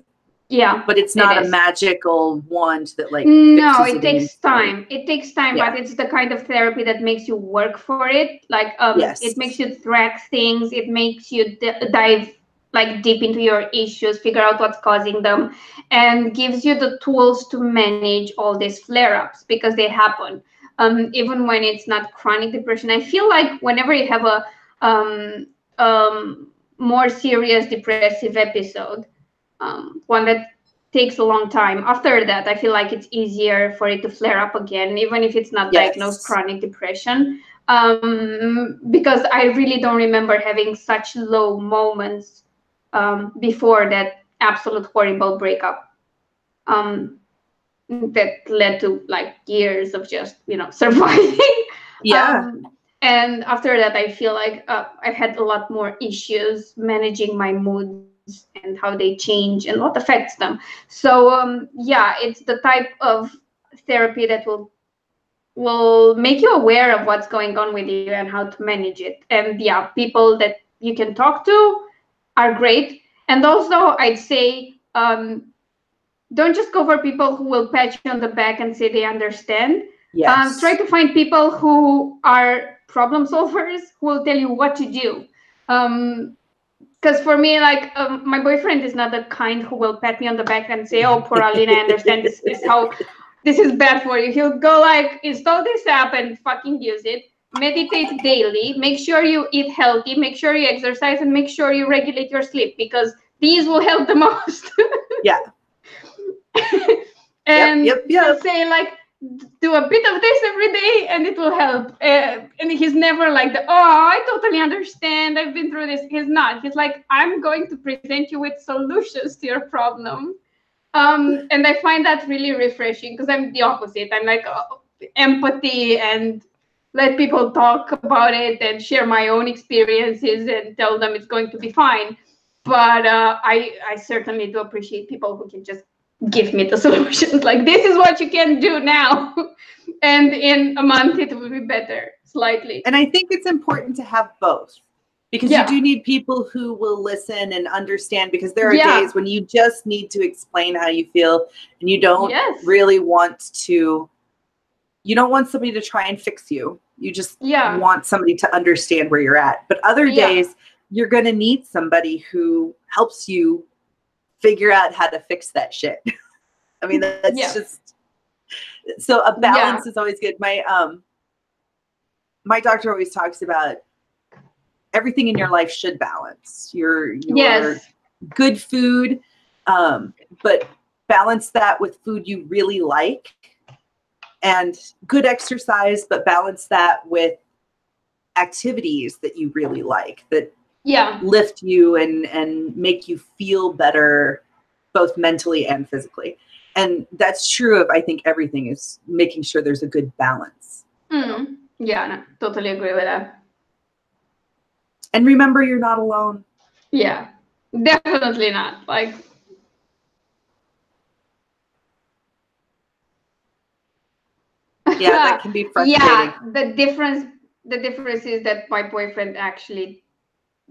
Speaker 2: Yeah, but it's not a magical wand that like.
Speaker 1: No, it takes time. It takes time, but it's the kind of therapy that makes you work for it. Like, it makes you track things. It makes you dive like deep into your issues, figure out what's causing them, and gives you the tools to manage all these flare-ups because they happen. Even when it's not chronic depression, I feel like whenever you have a more serious depressive episode, one that takes a long time. After that, I feel like it's easier for it to flare up again, even if it's not diagnosed chronic depression. Because I really don't remember having such low moments before that absolute horrible breakup that led to like years of just, surviving. And after that, I feel like I've had a lot more issues managing my moods and how they change and what affects them. So it's the type of therapy that will make you aware of what's going on with you and how to manage it. And people that you can talk to are great. And also, I'd say don't just go for people who will pat you on the back and say they understand. Try to find people who are problem solvers who will tell you what to do. Because for me, like, my boyfriend is not the kind who will pat me on the back and say, "Oh, poor Alina, I understand this is bad for you." He'll go like, install this app and fucking use it. Meditate daily. Make sure you eat healthy. Make sure you exercise, and make sure you regulate your sleep, because these will help the most. And he'll say like, do a bit of this every day and it will help. And he's never like I totally understand, I've been through this. He's not. He's like, I'm going to present you with solutions to your problem. And I find that really refreshing, because I'm the opposite. I'm like, empathy and let people talk about it and share my own experiences and tell them it's going to be fine. But I certainly do appreciate people who can just give me the solutions. Like, this is what you can do now. And in a month, it will be better slightly.
Speaker 2: And I think it's important to have both, because you do need people who will listen and understand, because there are days when you just need to explain how you feel, and you don't really want to, you don't want somebody to try and fix you. You just want somebody to understand where you're at. But other days, you're going to need somebody who helps you figure out how to fix that shit. I mean, that's just, so a balance is always good. My doctor always talks about everything in your life should balance. Your good food, but balance that with food you really like, and good exercise, but balance that with activities that you really like, that lift you and make you feel better, both mentally and physically. And that's true of, I think, everything, is making sure there's a good balance.
Speaker 1: Yeah, no, totally agree with that.
Speaker 2: And remember, you're not alone.
Speaker 1: Yeah, definitely not. Like,
Speaker 2: that can be frustrating.
Speaker 1: Yeah, the difference is that my boyfriend actually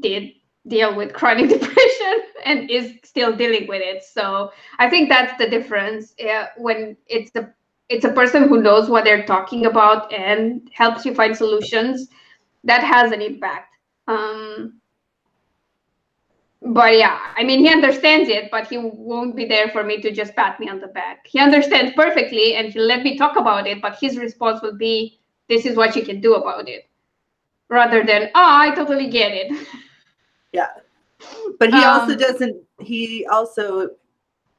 Speaker 1: did deal with chronic depression and is still dealing with it. So I think that's the difference. When it's a person who knows what they're talking about and helps you find solutions, that has an impact. But I mean, he understands it, but he won't be there for me to just pat me on the back. He understands perfectly, and he'll let me talk about it, but his response will be, "This is what you can do about it," rather than, "Oh, I totally get it."
Speaker 2: Yeah. But he also doesn't,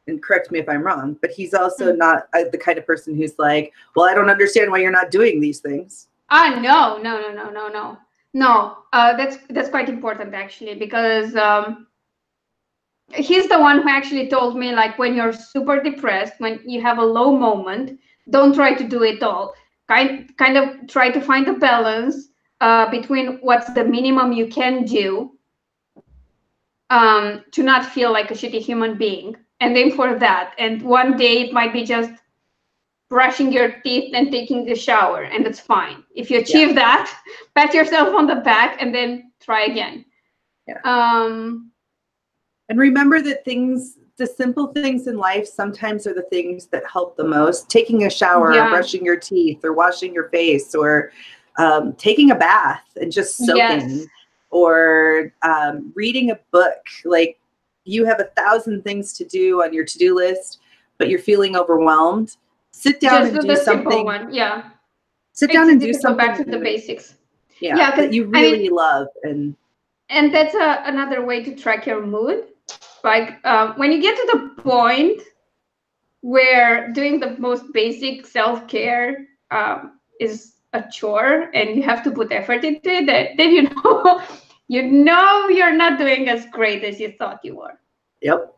Speaker 2: and correct me if I'm wrong, but he's also not the kind of person who's like, well, I don't understand why you're not doing these things.
Speaker 1: No. That's quite important actually, because he's the one who actually told me, like, when you're super depressed, when you have a low moment, don't try to do it all. Kind of try to find a balance between what's the minimum you can do to not feel like a shitty human being, and aim for that. And one day it might be just brushing your teeth and taking a shower, and it's fine. If you achieve that, pat yourself on the back and then try again.
Speaker 2: Yeah. And remember that the simple things in life sometimes are the things that help the most. Taking a shower, or brushing your teeth, or washing your face, or taking a bath and just soaking, or reading a book. Like, you have 1,000 things to do on your to-do list, but you're feeling overwhelmed. Sit down and do something. Simple one.
Speaker 1: Yeah.
Speaker 2: Sit down and do something.
Speaker 1: Go back to the basics.
Speaker 2: Yeah, that you really love.
Speaker 1: And that's another way to track your mood. Like when you get to the point where doing the most basic self-care is a chore and you have to put effort into it, then you know you're not doing as great as you thought you were.
Speaker 2: Yep.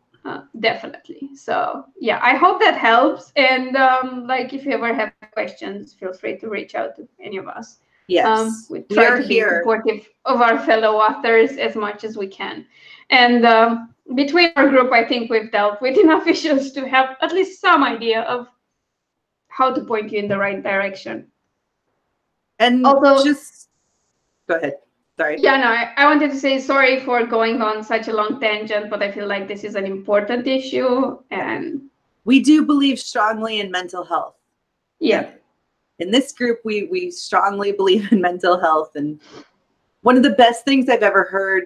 Speaker 1: Definitely. So yeah, I hope that helps. And like, if you ever have questions, feel free to reach out to any of us.
Speaker 2: Yes,
Speaker 1: we try to be supportive of our fellow authors as much as we can. And between our group, I think we've dealt with enough issues to have at least some idea of how to point you in the right direction.
Speaker 2: And
Speaker 1: although,
Speaker 2: just go ahead. Sorry.
Speaker 1: Yeah, no, I wanted to say sorry for going on such a long tangent, but I feel like this is an important issue. And
Speaker 2: we do believe strongly in mental health.
Speaker 1: Yeah.
Speaker 2: In this group, we strongly believe in mental health. And one of the best things I've ever heard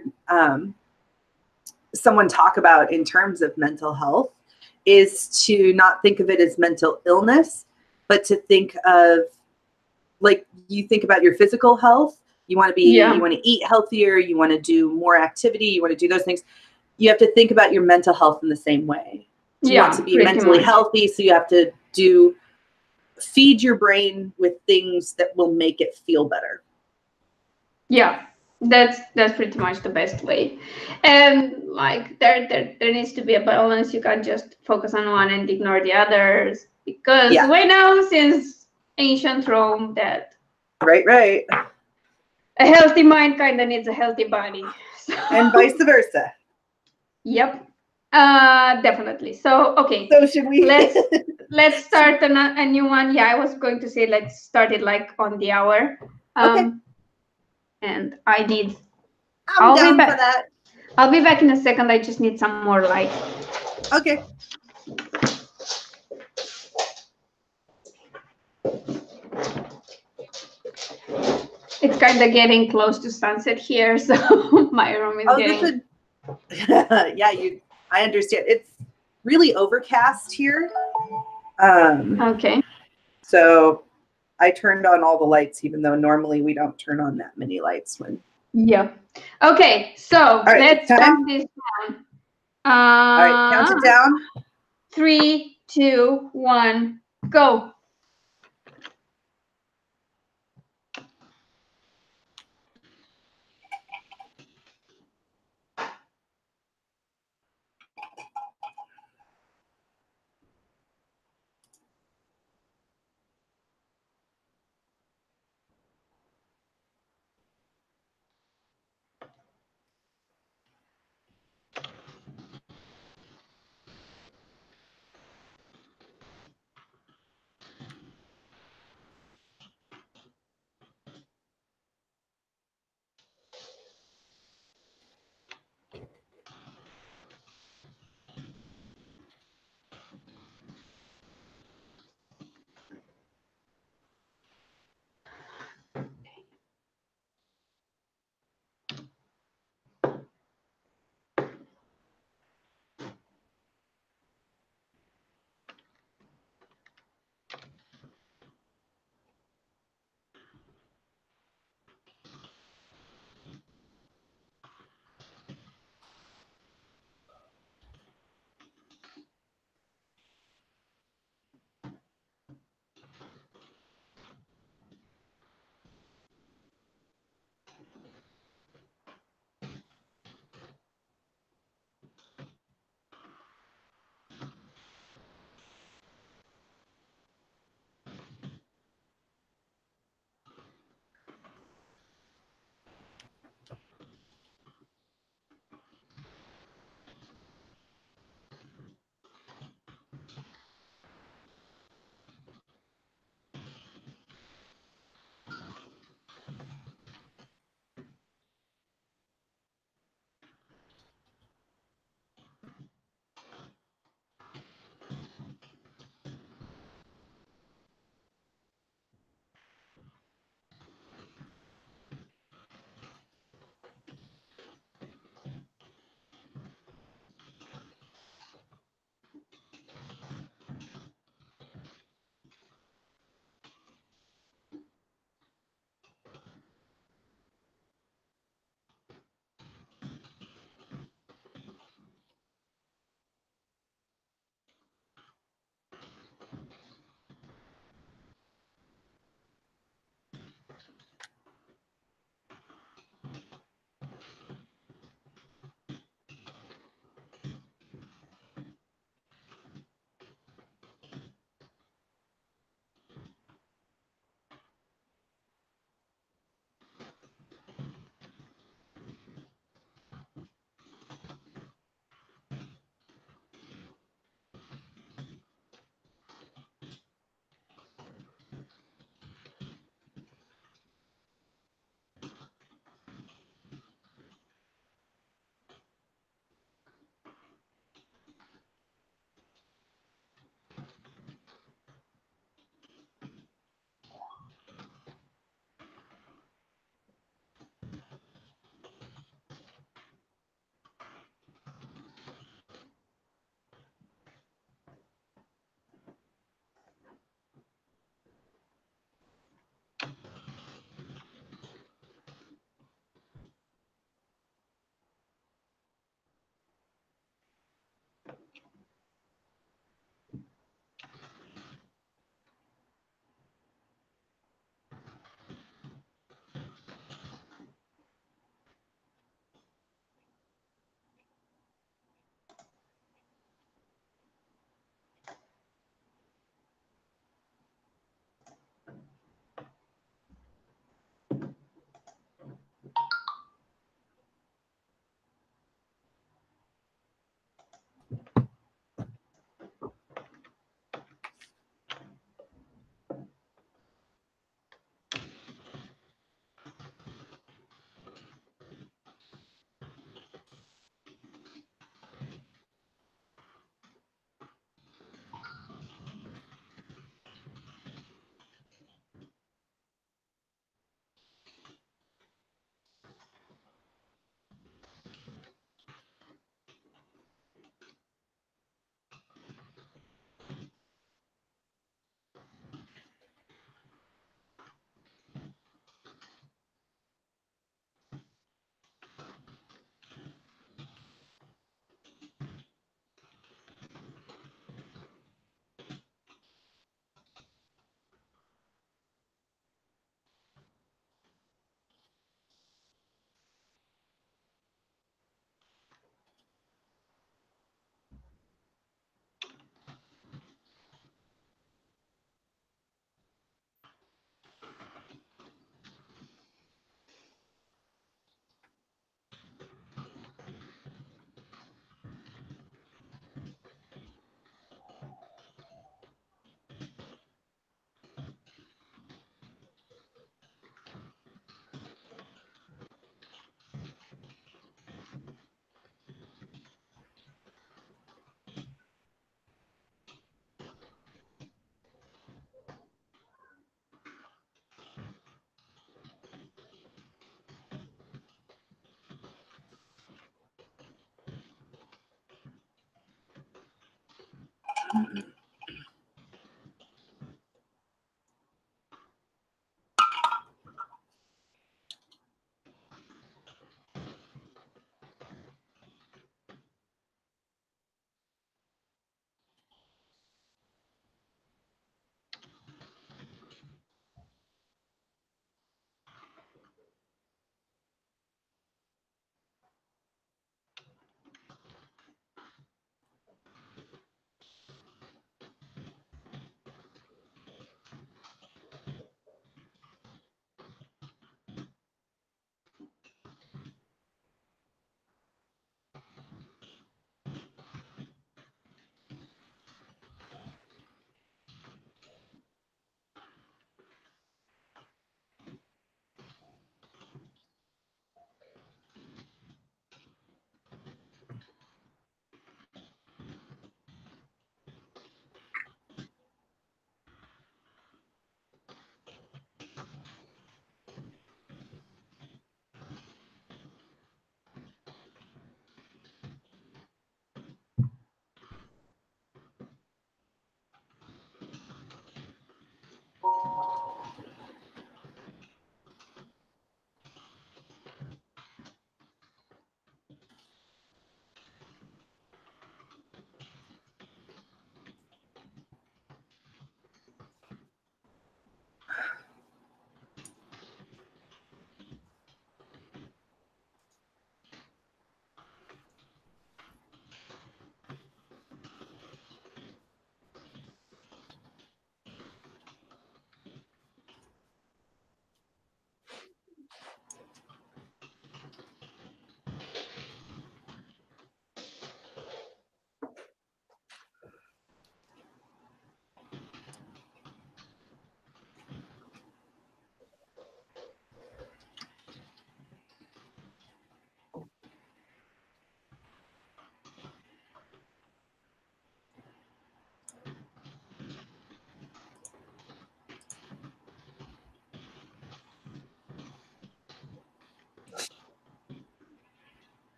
Speaker 2: someone talk about in terms of mental health is to not think of it as mental illness, but to think of, like, you think about your physical health. You want to you want to eat healthier. You want to do more activity. You want to do those things. You have to think about your mental health in the same way. You want to be mentally healthy, so you have to feed your brain with things that will make it feel better.
Speaker 1: Yeah, that's pretty much the best way. And like, there needs to be a balance. You can't just focus on one and ignore the others, because we know since ancient Rome that
Speaker 2: right,
Speaker 1: a healthy mind kind of needs a healthy body. So.
Speaker 2: And vice versa.
Speaker 1: Yep. Definitely. So okay.
Speaker 2: So should we
Speaker 1: let's start a new one. Yeah, I was going to say let's start it like on the hour.
Speaker 2: Okay.
Speaker 1: And I need.
Speaker 2: I'm down for that.
Speaker 1: I'll be back in a second. I just need some more light.
Speaker 2: Okay.
Speaker 1: It's kind of getting close to sunset here, so my room is getting.
Speaker 2: Yeah, I understand. It's really overcast here.
Speaker 1: Okay.
Speaker 2: So I turned on all the lights, even though normally we don't turn on that many lights when.
Speaker 1: Yeah. Okay, so let's count this down.
Speaker 2: All right, count it down.
Speaker 1: 3, 2, 1, go.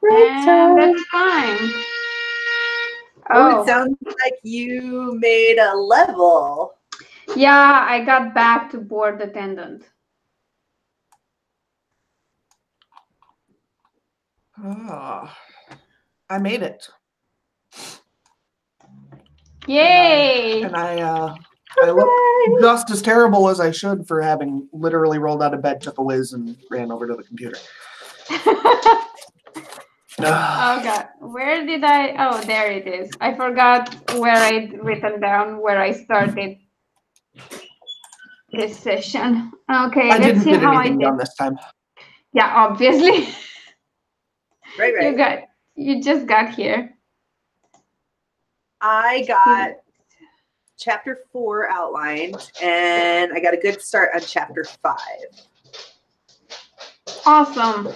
Speaker 1: And that's fine.
Speaker 2: Oh, it sounds like you made a level.
Speaker 1: Yeah, I got back to board attendant.
Speaker 3: Ah, I made it.
Speaker 1: Yay!
Speaker 3: And I look just as terrible as I should for having literally rolled out of bed, took a whiz, and ran over to the computer.
Speaker 1: Oh God, where did I? Oh, there it is. I forgot where I'd written down where I started this session. Okay, let's see how I did.
Speaker 3: Done this time.
Speaker 1: Yeah, obviously.
Speaker 2: Right.
Speaker 1: You just got here.
Speaker 2: I got chapter 4 outlined, and I got a good start on chapter 5.
Speaker 1: Awesome.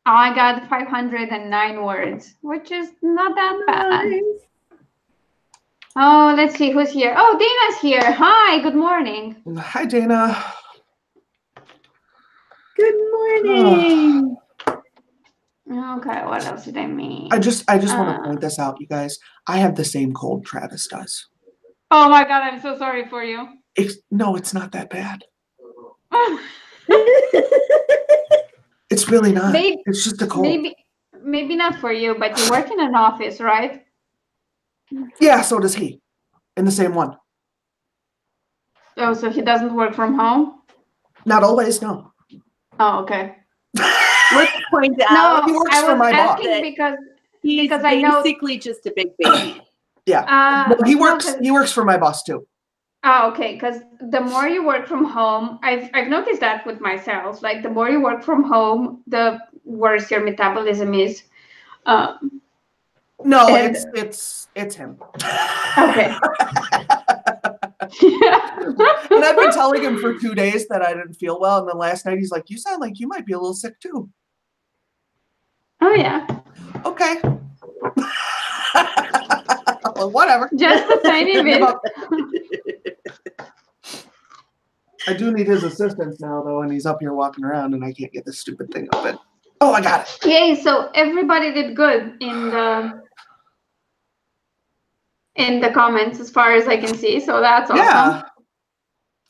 Speaker 1: I got 509 words, which is not that bad.
Speaker 2: Nice.
Speaker 1: Oh, let's see who's here. Oh, Dana's here. Hi, good morning.
Speaker 3: Hi, Dana.
Speaker 2: Good morning.
Speaker 1: Okay, what else did I mean?
Speaker 3: I just want to point this out, you guys. I have the same cold Travis does.
Speaker 1: Oh my God, I'm so sorry for you.
Speaker 3: No, it's not that bad. It's really not. It's just a cold.
Speaker 1: Maybe not for you, but you work in an office, right?
Speaker 3: Yeah, so does he. In the same one.
Speaker 1: Oh, so he doesn't work from home?
Speaker 3: Not always, no.
Speaker 1: Oh, okay.
Speaker 2: Let's point out.
Speaker 3: He works for my boss.
Speaker 1: Because
Speaker 2: he's
Speaker 1: I know
Speaker 2: basically just a big baby.
Speaker 3: Yeah. No, he works for my boss too.
Speaker 1: Oh, okay. Because the more you work from home, I've noticed that with myself. Like the more you work from home, the worse your metabolism is.
Speaker 3: No, it's him.
Speaker 1: Okay.
Speaker 3: And I've been telling him for 2 days that I didn't feel well, and then last night he's like, "You sound like you might be a little sick too."
Speaker 1: Oh yeah.
Speaker 3: Okay. Well, whatever.
Speaker 1: Just a tiny bit.
Speaker 3: I do need his assistance now, though, and he's up here walking around, and I can't get this stupid thing open. Oh, I got it.
Speaker 1: Yay! So everybody did good in the comments, as far as I can see. So that's awesome.
Speaker 3: Yeah.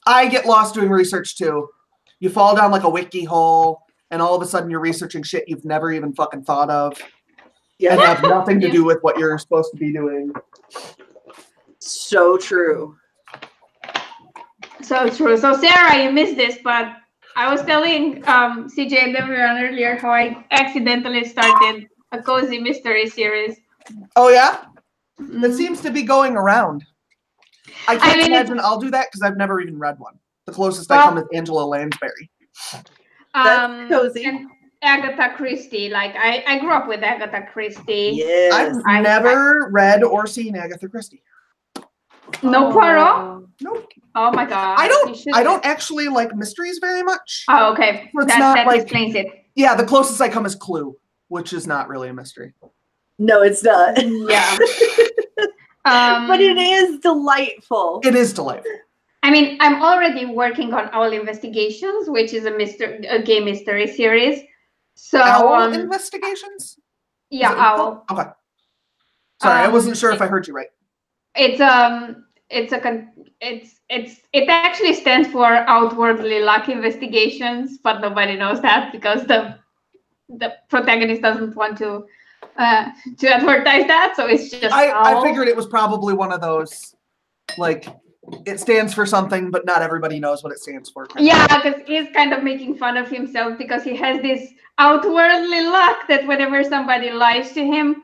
Speaker 3: I get lost doing research too. You fall down like a wiki hole, and all of a sudden you're researching shit you've never even fucking thought of. And have nothing to do with what you're supposed to be doing.
Speaker 2: So true.
Speaker 1: So true. So Sarah, you missed this, but I was telling CJ and everyone earlier how I accidentally started a cozy mystery series.
Speaker 3: Oh yeah? That seems to be going around. I can't imagine I'll do that because I've never even read one. The closest I come is Angela Lansbury.
Speaker 2: That's cozy.
Speaker 1: And Agatha Christie. Like I grew up with Agatha Christie.
Speaker 2: Yes.
Speaker 3: I've never read or seen Agatha Christie.
Speaker 1: No Poirot?
Speaker 3: Nope.
Speaker 1: Oh my God.
Speaker 3: I don't actually like mysteries very much.
Speaker 1: Oh, okay.
Speaker 3: So
Speaker 1: that explains it.
Speaker 3: Yeah, the closest I come is Clue, which is not really a mystery.
Speaker 2: No, it's not.
Speaker 1: Yeah.
Speaker 2: But it is delightful.
Speaker 3: It is delightful.
Speaker 1: I mean, I'm already working on Owl Investigations, which is a gay mystery series. So
Speaker 3: Owl Investigations?
Speaker 1: Yeah, Owl.
Speaker 3: Okay. Sorry, I wasn't sure if I heard you right.
Speaker 1: It actually stands for Outwardly Luck Investigations, but nobody knows that because the protagonist doesn't want to advertise that, so it's just
Speaker 3: I figured it was probably one of those, like, it stands for something, but not everybody knows what it stands for.
Speaker 1: Yeah, because he's kind of making fun of himself because he has this outwardly luck that whenever somebody lies to him,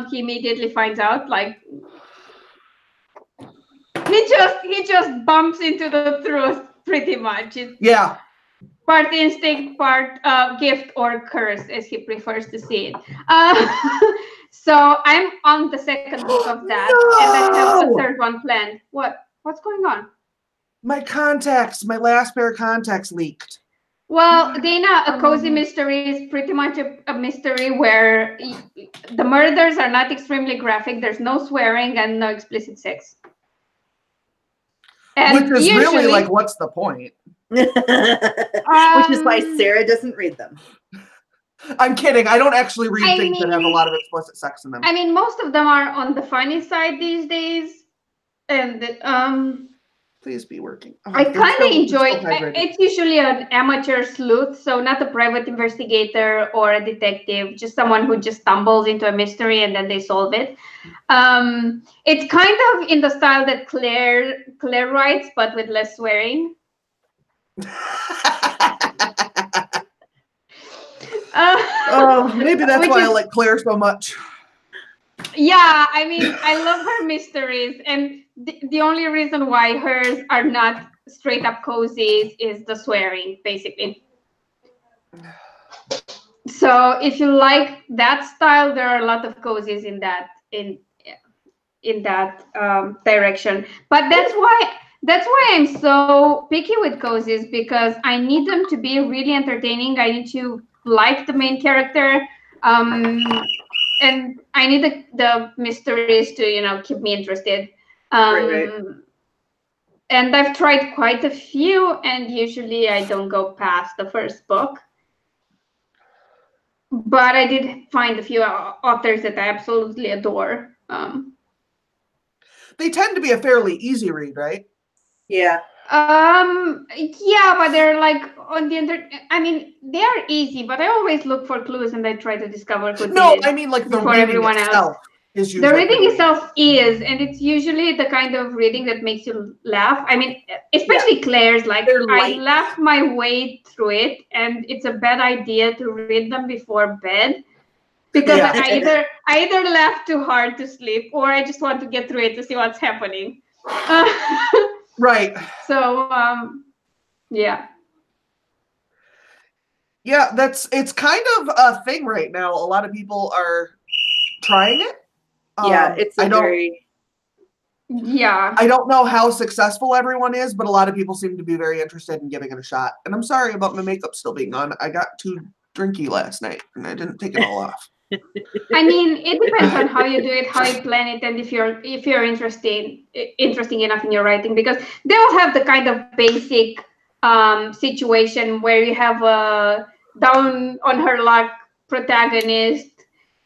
Speaker 1: he immediately finds out. Like he just bumps into the truth pretty much. It's part instinct, part gift or curse, as he prefers to see it. So I'm on the second book of that, and I have a third one planned. What's going on?
Speaker 3: My contacts, my last pair of contacts leaked.
Speaker 1: Well, Dana, a cozy mystery is pretty much a mystery where the murders are not extremely graphic. There's no swearing and no explicit sex. And
Speaker 3: which is really like, what's the point?
Speaker 4: Which is why Sarah doesn't read them.
Speaker 3: I'm kidding. I don't actually read things that have a lot of explicit sex in them.
Speaker 1: I mean, most of them are on the funny side these days. And
Speaker 3: please be working.
Speaker 1: I kind of enjoy it. It's usually an amateur sleuth, so not a private investigator or a detective, just someone who just stumbles into a mystery and then they solve it. It's kind of in the style that Claire writes, but with less swearing.
Speaker 3: Maybe that's why I like Claire so much.
Speaker 1: Yeah, I mean, I love her mysteries, and the only reason why hers are not straight up cozies is the swearing, basically. So if you like that style, there are a lot of cozies in that direction. But that's why I'm so picky with cozies, because I need them to be really entertaining. I need to like the main character. And I need the mysteries to, keep me interested.
Speaker 4: Right.
Speaker 1: And I've tried quite a few, and usually I don't go past the first book. But I did find a few authors that I absolutely adore.
Speaker 3: They tend to be a fairly easy read, right?
Speaker 4: Yeah.
Speaker 1: Yeah, but they're like on the I mean, they are easy, but I always look for clues and I try to discover who did it.
Speaker 3: I mean, like the reading itself is usually
Speaker 1: the reading itself is, and it's usually the kind of reading that makes you laugh. I mean, especially Claire's, like I laughed my way through it, and it's a bad idea to read them before bed because I either laugh too hard to sleep or I just want to get through it to see what's happening.
Speaker 3: Right.
Speaker 1: So, yeah.
Speaker 3: Yeah, it's kind of a thing right now. A lot of people are trying it.
Speaker 4: Yeah, it's
Speaker 3: I don't know how successful everyone is, but a lot of people seem to be very interested in giving it a shot. And I'm sorry about my makeup still being on. I got too drinky last night and I didn't take it all off.
Speaker 1: I mean, it depends on how you do it, how you plan it, and if you're interesting enough in your writing, because they'll have the kind of basic situation where you have a down on her luck protagonist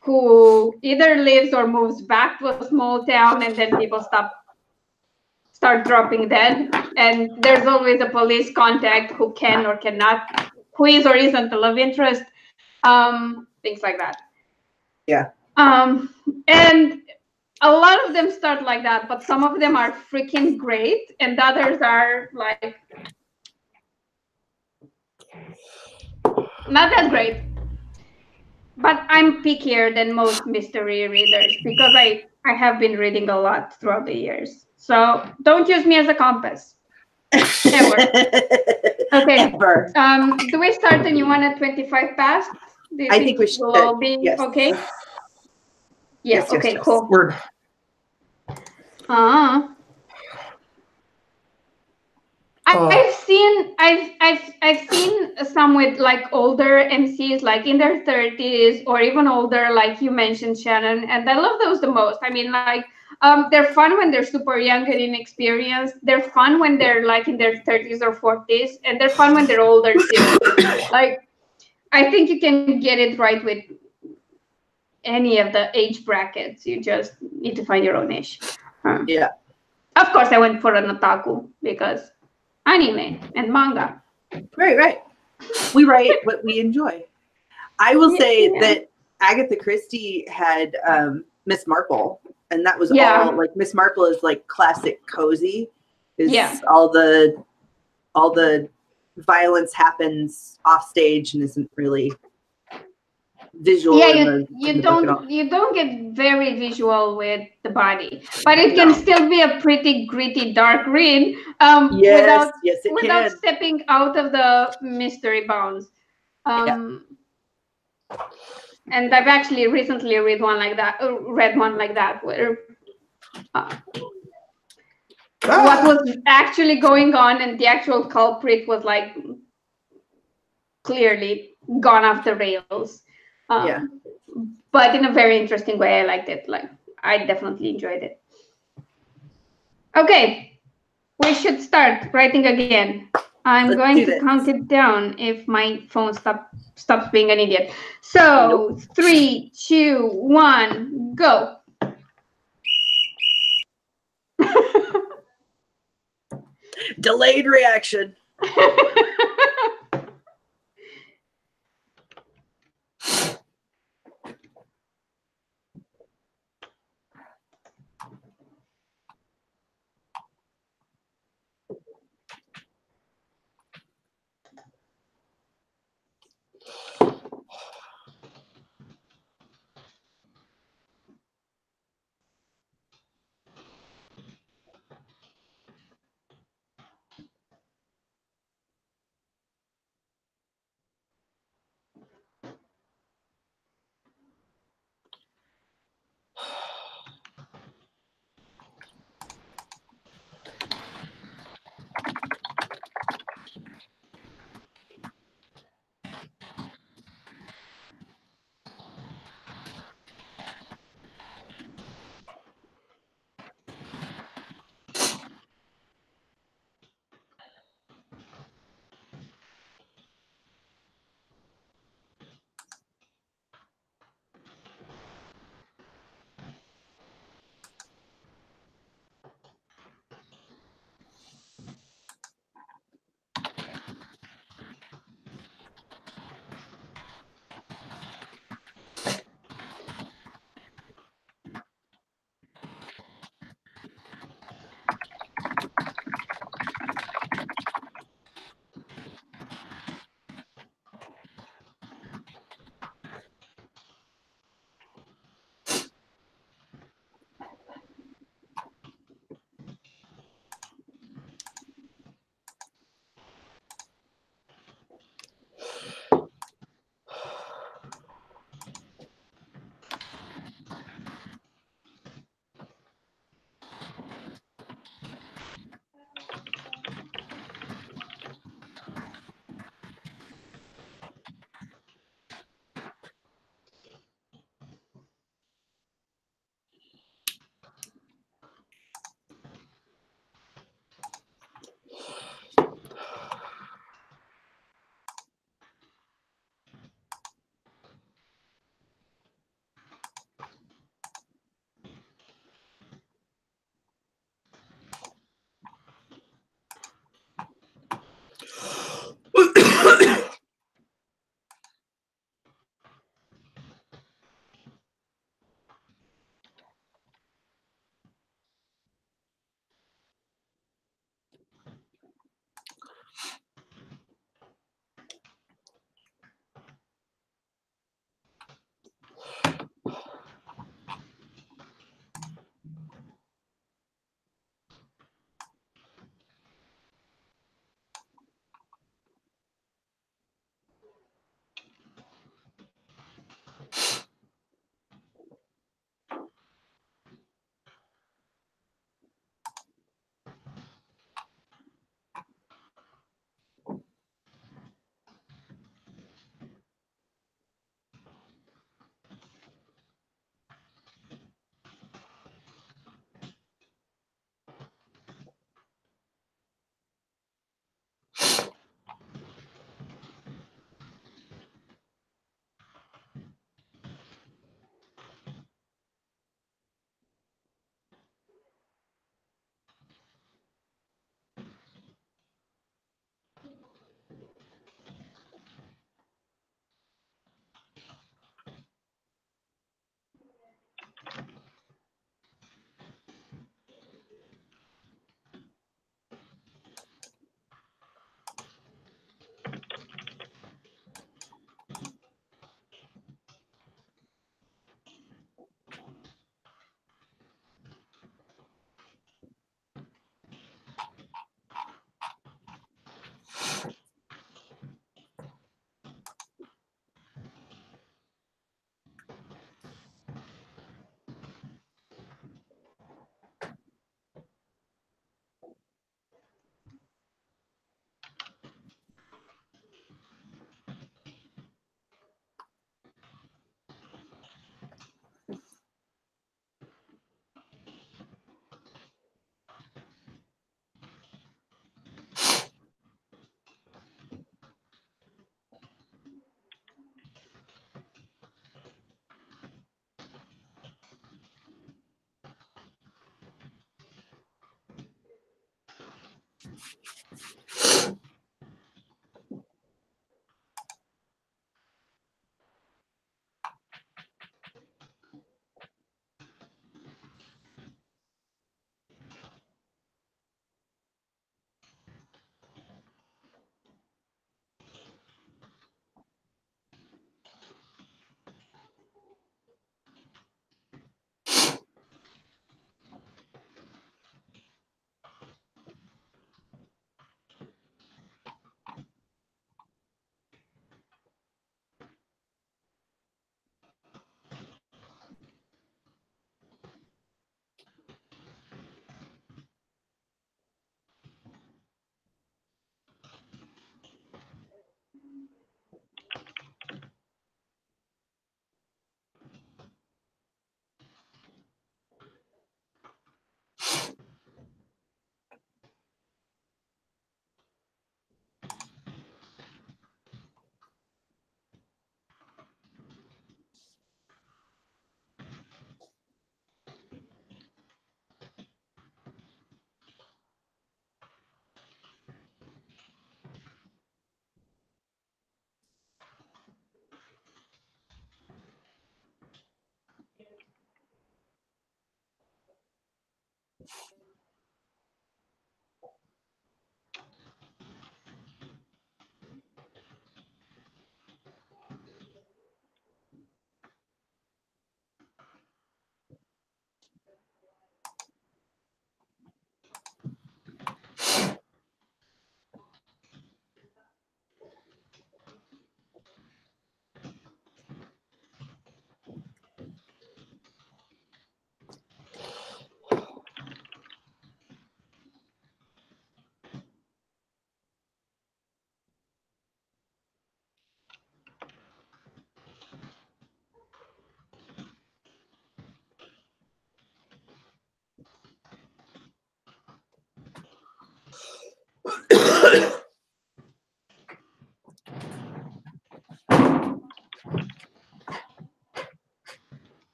Speaker 1: who either lives or moves back to a small town, and then people start dropping dead, and there's always a police contact who can or cannot, who is or isn't a love interest, things like that.
Speaker 4: Yeah.
Speaker 1: And a lot of them start like that, but some of them are freaking great, and the others are like not that great. But I'm pickier than most mystery readers because I have been reading a lot throughout the years. So don't use me as a compass. Ever. Okay.
Speaker 4: Ever.
Speaker 1: Do we start and you want a 25 past? Do you
Speaker 4: think we should.
Speaker 1: We'll all be okay? Yes. Okay.
Speaker 4: Yes.
Speaker 1: Cool.
Speaker 3: Word.
Speaker 1: I've seen some with like older MCs, like in their 30s or even older, like you mentioned, Shannon, and I love those the most. I mean, like They're fun when they're super young and inexperienced. They're fun when they're like in their 30s or 40s, and they're fun when they're older too. Like, I think you can get it right with any of the age brackets. You just need to find your own niche.
Speaker 2: Yeah.
Speaker 1: Of course, I went for an otaku because anime and manga.
Speaker 2: Right. We write what we enjoy. I will say that Agatha Christie had Miss Marple, and that was all like Miss Marple is like classic cozy. All the violence happens off stage and isn't really visual.
Speaker 1: You don't get very visual with the body, but it can still be a pretty gritty dark read without stepping out of the mystery bounds. And I've actually recently read one like that where what was actually going on and the actual culprit was like clearly gone off the rails. But in a very interesting way. I liked it. Like, I definitely enjoyed it. Okay, we should start writing again. I'm going to count it down if my phone stops being an idiot. So 3, 2, 1, go.
Speaker 2: Delayed reaction.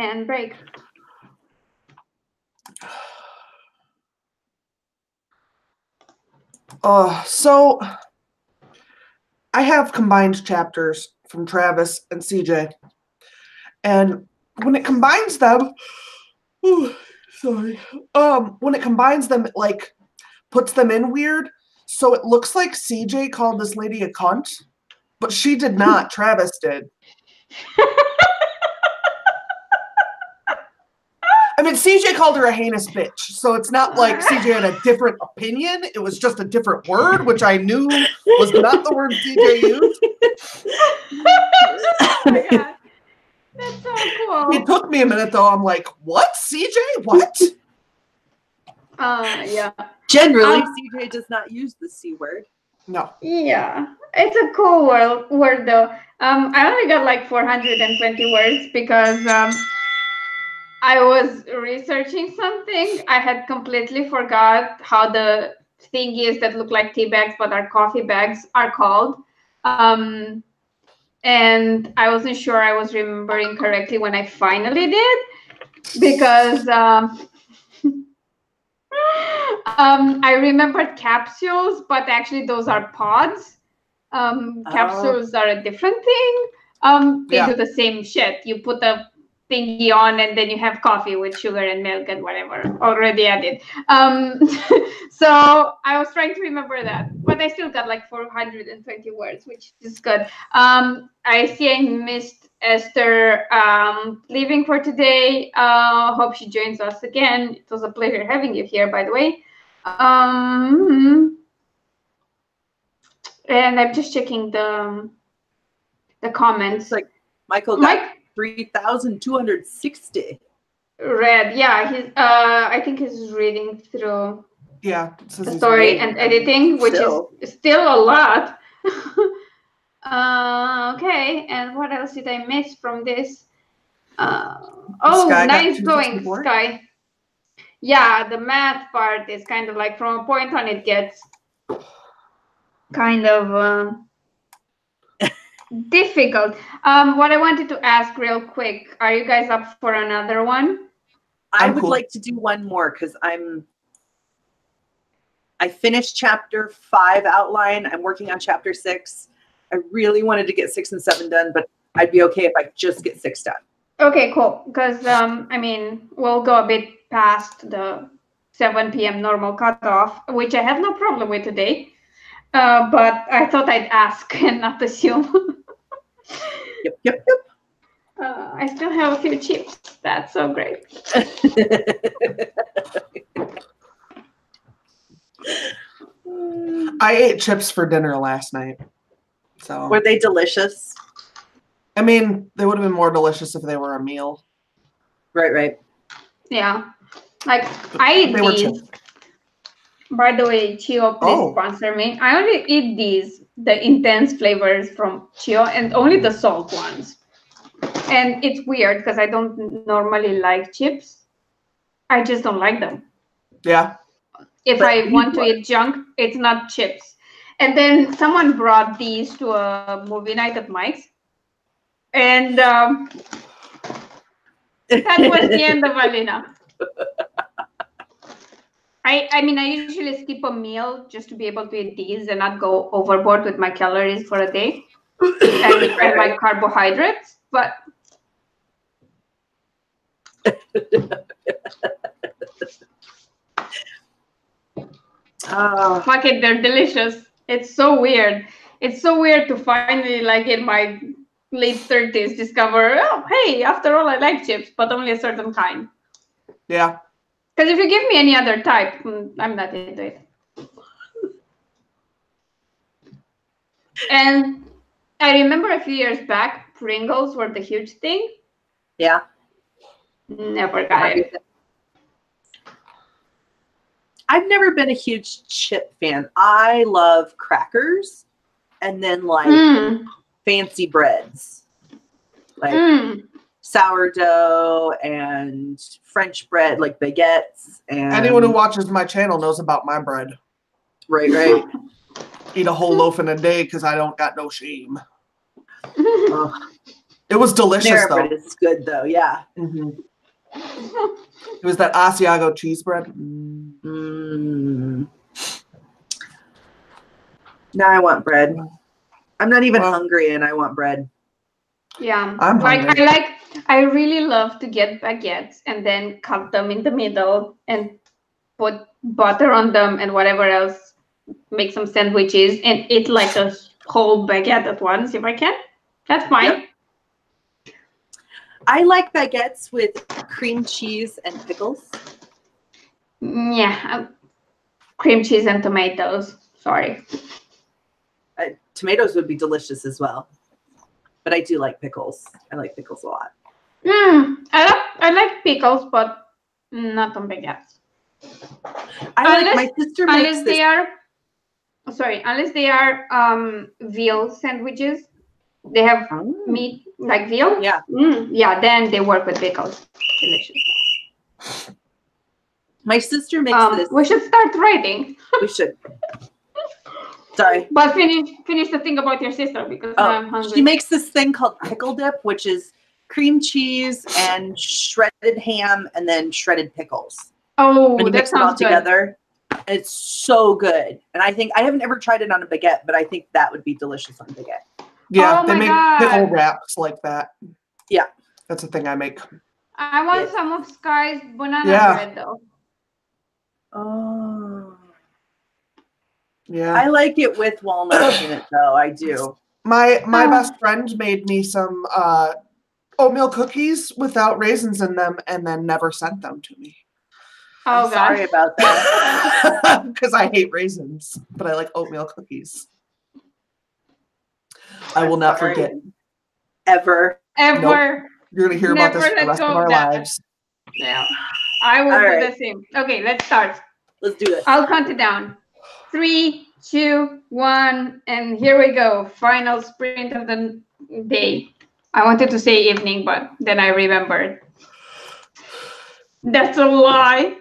Speaker 1: and break.
Speaker 3: So I have combined chapters from Travis and CJ. And when it combines them, when it combines them, it like puts them in weird. So it looks like CJ called this lady a cunt, but she did not. Travis did. I mean, CJ called her a heinous bitch, so it's not like CJ had a different opinion. It was just a different word, which I knew was not the word CJ used.
Speaker 1: Oh my God. That's so cool.
Speaker 3: It took me a minute, though. I'm like, what? CJ? What?
Speaker 1: Yeah.
Speaker 4: Generally, CJ does not use the C word.
Speaker 3: No.
Speaker 1: Yeah. It's a cool word, though. I only got like 420 words because I was researching something. I had completely forgot how the thingies that look like tea bags but are coffee bags are called. And I wasn't sure I was remembering correctly when I finally did, because I remembered capsules, but actually those are pods. Capsules are a different thing. They do the same shit. You put a thingy on and then you have coffee with sugar and milk and whatever already added. So I was trying to remember that, but I still got like 420 words, which is good. I see I missed Esther leaving for today. Hope she joins us again. It was a pleasure having you here, by the way. And I'm just checking the comments.
Speaker 4: It's like Michael got 3,260.
Speaker 1: Read, yeah. He's I think he's reading through
Speaker 3: the
Speaker 1: story and editing, which is still a lot. Okay, and what else did I miss from this? Nice going, Sky. Yeah, the math part is kind of like from a point on it gets kind of difficult. What I wanted to ask real quick, are you guys up for another one?
Speaker 4: I would like to do one more because I finished chapter 5 outline. I'm working on chapter 6. I really wanted to get 6 and 7 done, but I'd be okay if I just get 6 done.
Speaker 1: Okay, cool. Because I mean, we'll go a bit past the 7 p.m. normal cutoff, which I have no problem with today. But I thought I'd ask and not assume.
Speaker 4: Yep.
Speaker 1: I still have a few chips. That's so great.
Speaker 3: I ate chips for dinner last night. So
Speaker 4: were they delicious?
Speaker 3: I mean, they would have been more delicious if they were a meal.
Speaker 4: Right.
Speaker 1: Yeah. Like, I eat these. By the way, Chio, please sponsor me. I only eat these, the intense flavors from Chio, and only the salt ones. And it's weird because I don't normally like chips. I just don't like them.
Speaker 3: Yeah.
Speaker 1: If I want to eat junk, it's not chips. And then someone brought these to a movie night at Mike's. And that was the end of Alina. I mean, I usually skip a meal just to be able to eat these and not go overboard with my calories for a day and my carbohydrates. But fuck it, they're delicious. It's so weird. It's so weird to finally, like in my late 30s, discover, oh, hey, after all, I like chips, but only a certain kind.
Speaker 3: Yeah.
Speaker 1: Because if you give me any other type, I'm not into it. And I remember a few years back, Pringles were the huge thing.
Speaker 4: Yeah.
Speaker 1: Never got it.
Speaker 4: I've never been a huge chip fan. I love crackers and then like fancy breads. Like sourdough and French bread, like baguettes. And
Speaker 3: anyone who watches my channel knows about my bread.
Speaker 4: Right.
Speaker 3: Eat a whole loaf in a day because I don't got no shame. It was delicious,
Speaker 4: Panera
Speaker 3: though.
Speaker 4: bread is good, though. Yeah.
Speaker 3: It was that Asiago cheese bread.
Speaker 4: Now I want bread. I'm not even hungry, and I want bread.
Speaker 1: Yeah,
Speaker 3: I'm hungry.
Speaker 1: I really love to get baguettes and then cut them in the middle and put butter on them and whatever else, make some sandwiches and eat like a whole baguette at once if I can. That's fine.
Speaker 4: Yep. I like baguettes with cream cheese and pickles.
Speaker 1: Yeah, cream cheese and tomatoes. Sorry.
Speaker 4: Tomatoes would be delicious as well. But I do like pickles. I like pickles a lot.
Speaker 1: I like pickles, but not on baguettes.
Speaker 4: My sister makes
Speaker 1: unless they are veal sandwiches. They have meat like veal.
Speaker 4: Yeah.
Speaker 1: Yeah, then they work with pickles. Delicious.
Speaker 4: My sister makes this.
Speaker 1: We should start writing.
Speaker 4: We should. Sorry.
Speaker 1: But finish the thing about your sister because now I'm hungry.
Speaker 4: She makes this thing called pickle dip, which is cream cheese and shredded ham and then shredded pickles.
Speaker 1: Oh,
Speaker 4: and you
Speaker 1: that
Speaker 4: mix it all
Speaker 1: sounds good.
Speaker 4: together. It's so good. And I think I haven't ever tried it on a baguette, but I think that would be delicious on a baguette.
Speaker 3: Yeah, they make pickle wraps like that.
Speaker 4: Yeah.
Speaker 3: That's a thing I make.
Speaker 1: I want some of Sky's banana bread though.
Speaker 4: Oh.
Speaker 3: Yeah.
Speaker 4: I like it with walnuts in it though. I do.
Speaker 3: My best friend made me some oatmeal cookies without raisins in them and then never sent them to me.
Speaker 1: Oh,
Speaker 4: I'm sorry about that.
Speaker 3: Because I hate raisins, but I like oatmeal cookies. I will not forget.
Speaker 4: Ever.
Speaker 3: Nope. You're going to hear about this for the rest of our lives.
Speaker 1: Yeah. I will do the same. Okay, let's start.
Speaker 4: Let's do this.
Speaker 1: I'll count it down. 3, 2, 1, and here we go. Final sprint of the day. I wanted to say evening, but then I remembered. That's a lie.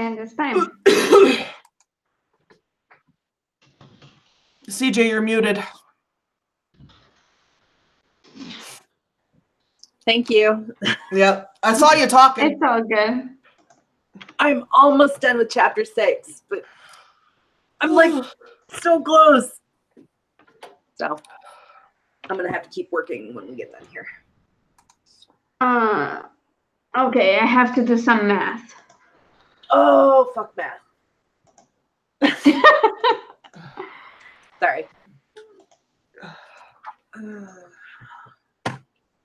Speaker 1: And it's time.
Speaker 3: CJ, you're muted.
Speaker 4: Thank you.
Speaker 3: Yep. I saw you talking.
Speaker 1: It's all good.
Speaker 4: I'm almost done with chapter 6, but I'm like so close. So I'm gonna have to keep working when we get done here.
Speaker 1: Okay, I have to do some math.
Speaker 4: Oh, fuck math. Sorry.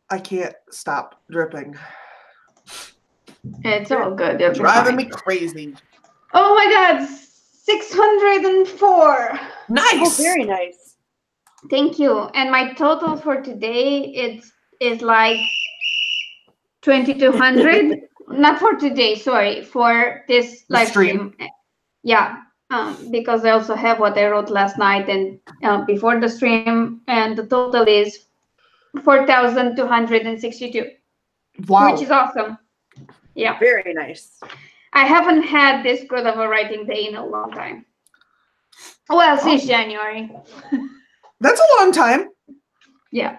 Speaker 3: I can't stop dripping.
Speaker 1: It's all good. It'll be
Speaker 3: Driving
Speaker 1: fine.
Speaker 3: me crazy.
Speaker 1: Oh my God, 604.
Speaker 3: Nice.
Speaker 4: Oh, very nice.
Speaker 1: Thank you. And my total for today is like 2,200. Not for today, sorry, for this
Speaker 3: The
Speaker 1: live
Speaker 3: stream.
Speaker 1: stream. Yeah, because I also have what I wrote last night and before the stream, and the total is 4,262,
Speaker 3: Wow.
Speaker 1: which is awesome. Yeah,
Speaker 4: Very nice.
Speaker 1: I haven't had this good of a writing day in a long time. Well, since January.
Speaker 3: That's a long time.
Speaker 1: Yeah.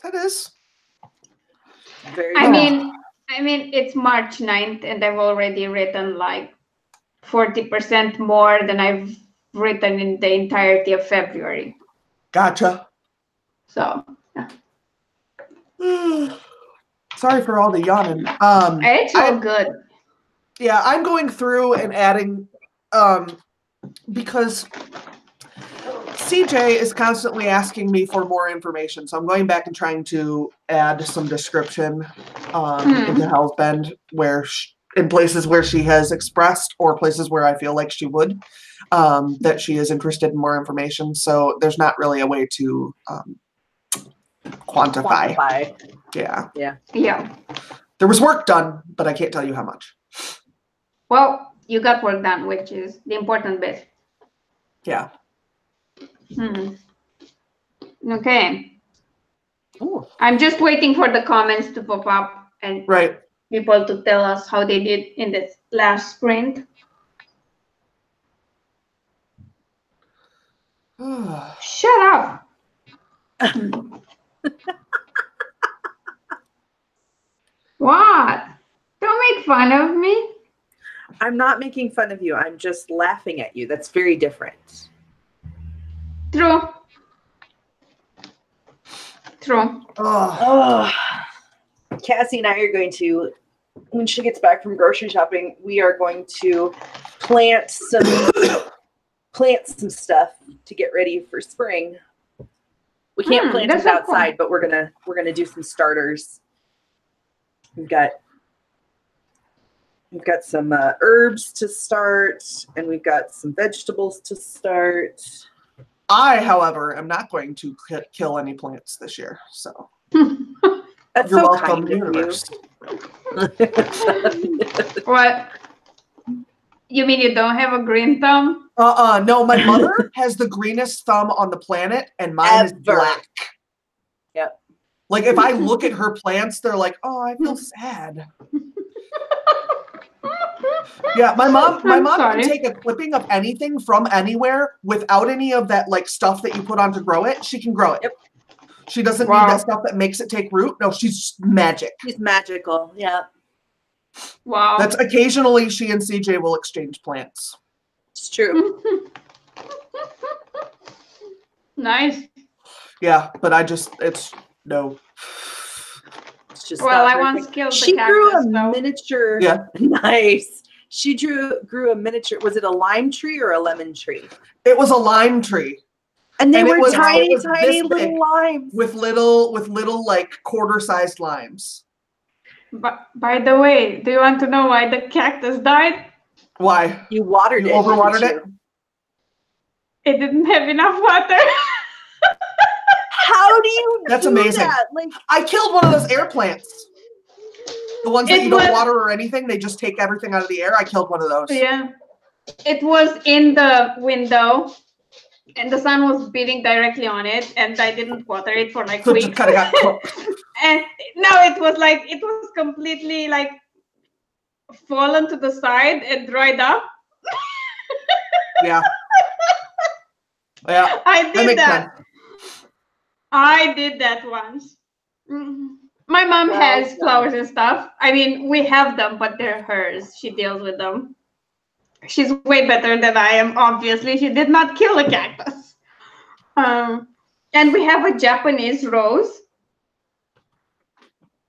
Speaker 3: That is.
Speaker 4: Very
Speaker 1: I
Speaker 4: nice.
Speaker 1: mean, it's March 9th, and I've already written like 40% more than I've written in the entirety of February.
Speaker 3: Gotcha.
Speaker 1: So
Speaker 3: Sorry for all the yawning.
Speaker 1: it's all good.
Speaker 3: Yeah, I'm going through and adding, because CJ is constantly asking me for more information, so I'm going back and trying to add some description into Hell's Bend, in places where she has expressed or places where I feel like she would, that she is interested in more information. So there's not really a way to quantify. Yeah.
Speaker 1: Yeah.
Speaker 3: There was work done, but I can't tell you how much.
Speaker 1: Well, you got work done, which is the important bit.
Speaker 3: Yeah.
Speaker 1: Okay.
Speaker 3: Ooh.
Speaker 1: I'm just waiting for the comments to pop up and
Speaker 3: Right.
Speaker 1: people to tell us how they did in this last sprint. Shut up. What? Don't make fun of me.
Speaker 4: I'm not making fun of you. I'm just laughing at you. That's very different.
Speaker 1: True. True.
Speaker 4: Oh. Cassie and I are going to, when she gets back from grocery shopping, we are going to plant some stuff to get ready for spring. We can't plant it outside, but we're gonna do some starters. We've got some herbs to start, and we've got some vegetables to start.
Speaker 3: I, however, am not going to kill any plants this year. So
Speaker 4: That's
Speaker 3: you're
Speaker 4: so
Speaker 3: welcome,
Speaker 4: kind of
Speaker 3: universe.
Speaker 1: What? You mean you don't have a green thumb?
Speaker 3: No, my mother has the greenest thumb on the planet, and mine is black.
Speaker 4: Yep.
Speaker 3: Like, if I look at her plants, they're like, oh, I feel sad. Yeah, my mom can take a clipping of anything from anywhere without any of that like stuff that you put on to grow it. She can grow it.
Speaker 4: Yep.
Speaker 3: She doesn't need that stuff that makes it take root. No, she's magic.
Speaker 4: She's magical. Yeah.
Speaker 1: Wow.
Speaker 3: That's occasionally she and CJ will exchange plants.
Speaker 4: It's true.
Speaker 1: Nice.
Speaker 3: Yeah, but it's no.
Speaker 4: It's just
Speaker 1: well, I once killed the cactus.
Speaker 4: She grew a miniature.
Speaker 3: Yeah.
Speaker 4: Nice. She grew a miniature. Was it a lime tree or a lemon tree?
Speaker 3: It was a lime tree.
Speaker 4: And they were
Speaker 3: was
Speaker 4: tiny
Speaker 3: this
Speaker 4: little
Speaker 3: big,
Speaker 4: limes.
Speaker 3: With little like quarter-sized limes.
Speaker 1: But by the way, do you want to know why the cactus died?
Speaker 3: Why?
Speaker 4: You watered it.
Speaker 3: Overwatered it?
Speaker 1: It didn't have enough water.
Speaker 4: How do you
Speaker 3: That's
Speaker 4: do
Speaker 3: amazing.
Speaker 4: that? Like,
Speaker 3: I killed one of those air plants. The ones that you don't water or anything, they just take everything out of the air. I killed one of those.
Speaker 1: Yeah. It was in the window and the sun was beating directly on it, and I didn't water it for like weeks.
Speaker 3: Just kind of got cooked.
Speaker 1: And now it was completely like fallen to the side and dried up.
Speaker 3: Yeah. Yeah.
Speaker 1: I did
Speaker 3: makes
Speaker 1: that.
Speaker 3: sense.
Speaker 1: I did that once. Mhm. My mom
Speaker 4: Well
Speaker 1: has
Speaker 4: done.
Speaker 1: flowers and stuff. I mean, we have them, but they're hers. She deals with them. She's way better than I am, obviously. She did not kill a cactus. And we have a Japanese rose.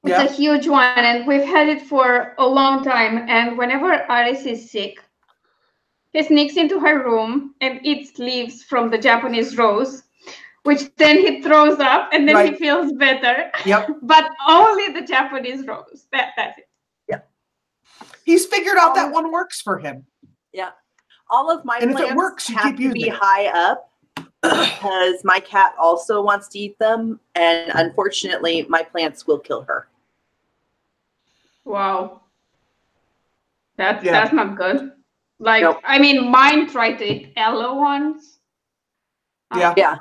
Speaker 1: It's
Speaker 3: Yeah.
Speaker 1: a huge one, and we've had it for a long time. And whenever Aris is sick, he sneaks into her room and eats leaves from the Japanese rose, which then he throws up, and then he
Speaker 3: Right.
Speaker 1: feels better.
Speaker 3: Yep.
Speaker 1: But only the Japanese rose. That's it.
Speaker 3: He's figured out that one works for him.
Speaker 4: Yeah. All of my
Speaker 3: And if it
Speaker 4: plants
Speaker 3: works, you
Speaker 4: have
Speaker 3: keep
Speaker 4: to
Speaker 3: using
Speaker 4: be
Speaker 3: it.
Speaker 4: high up because my cat also wants to eat them. And unfortunately, my plants will kill her.
Speaker 1: Wow. That's
Speaker 3: Yeah.
Speaker 1: that's not good. Like,
Speaker 4: Nope.
Speaker 1: I mean, mine tried to eat aloe once.
Speaker 3: Yeah.
Speaker 4: Yeah.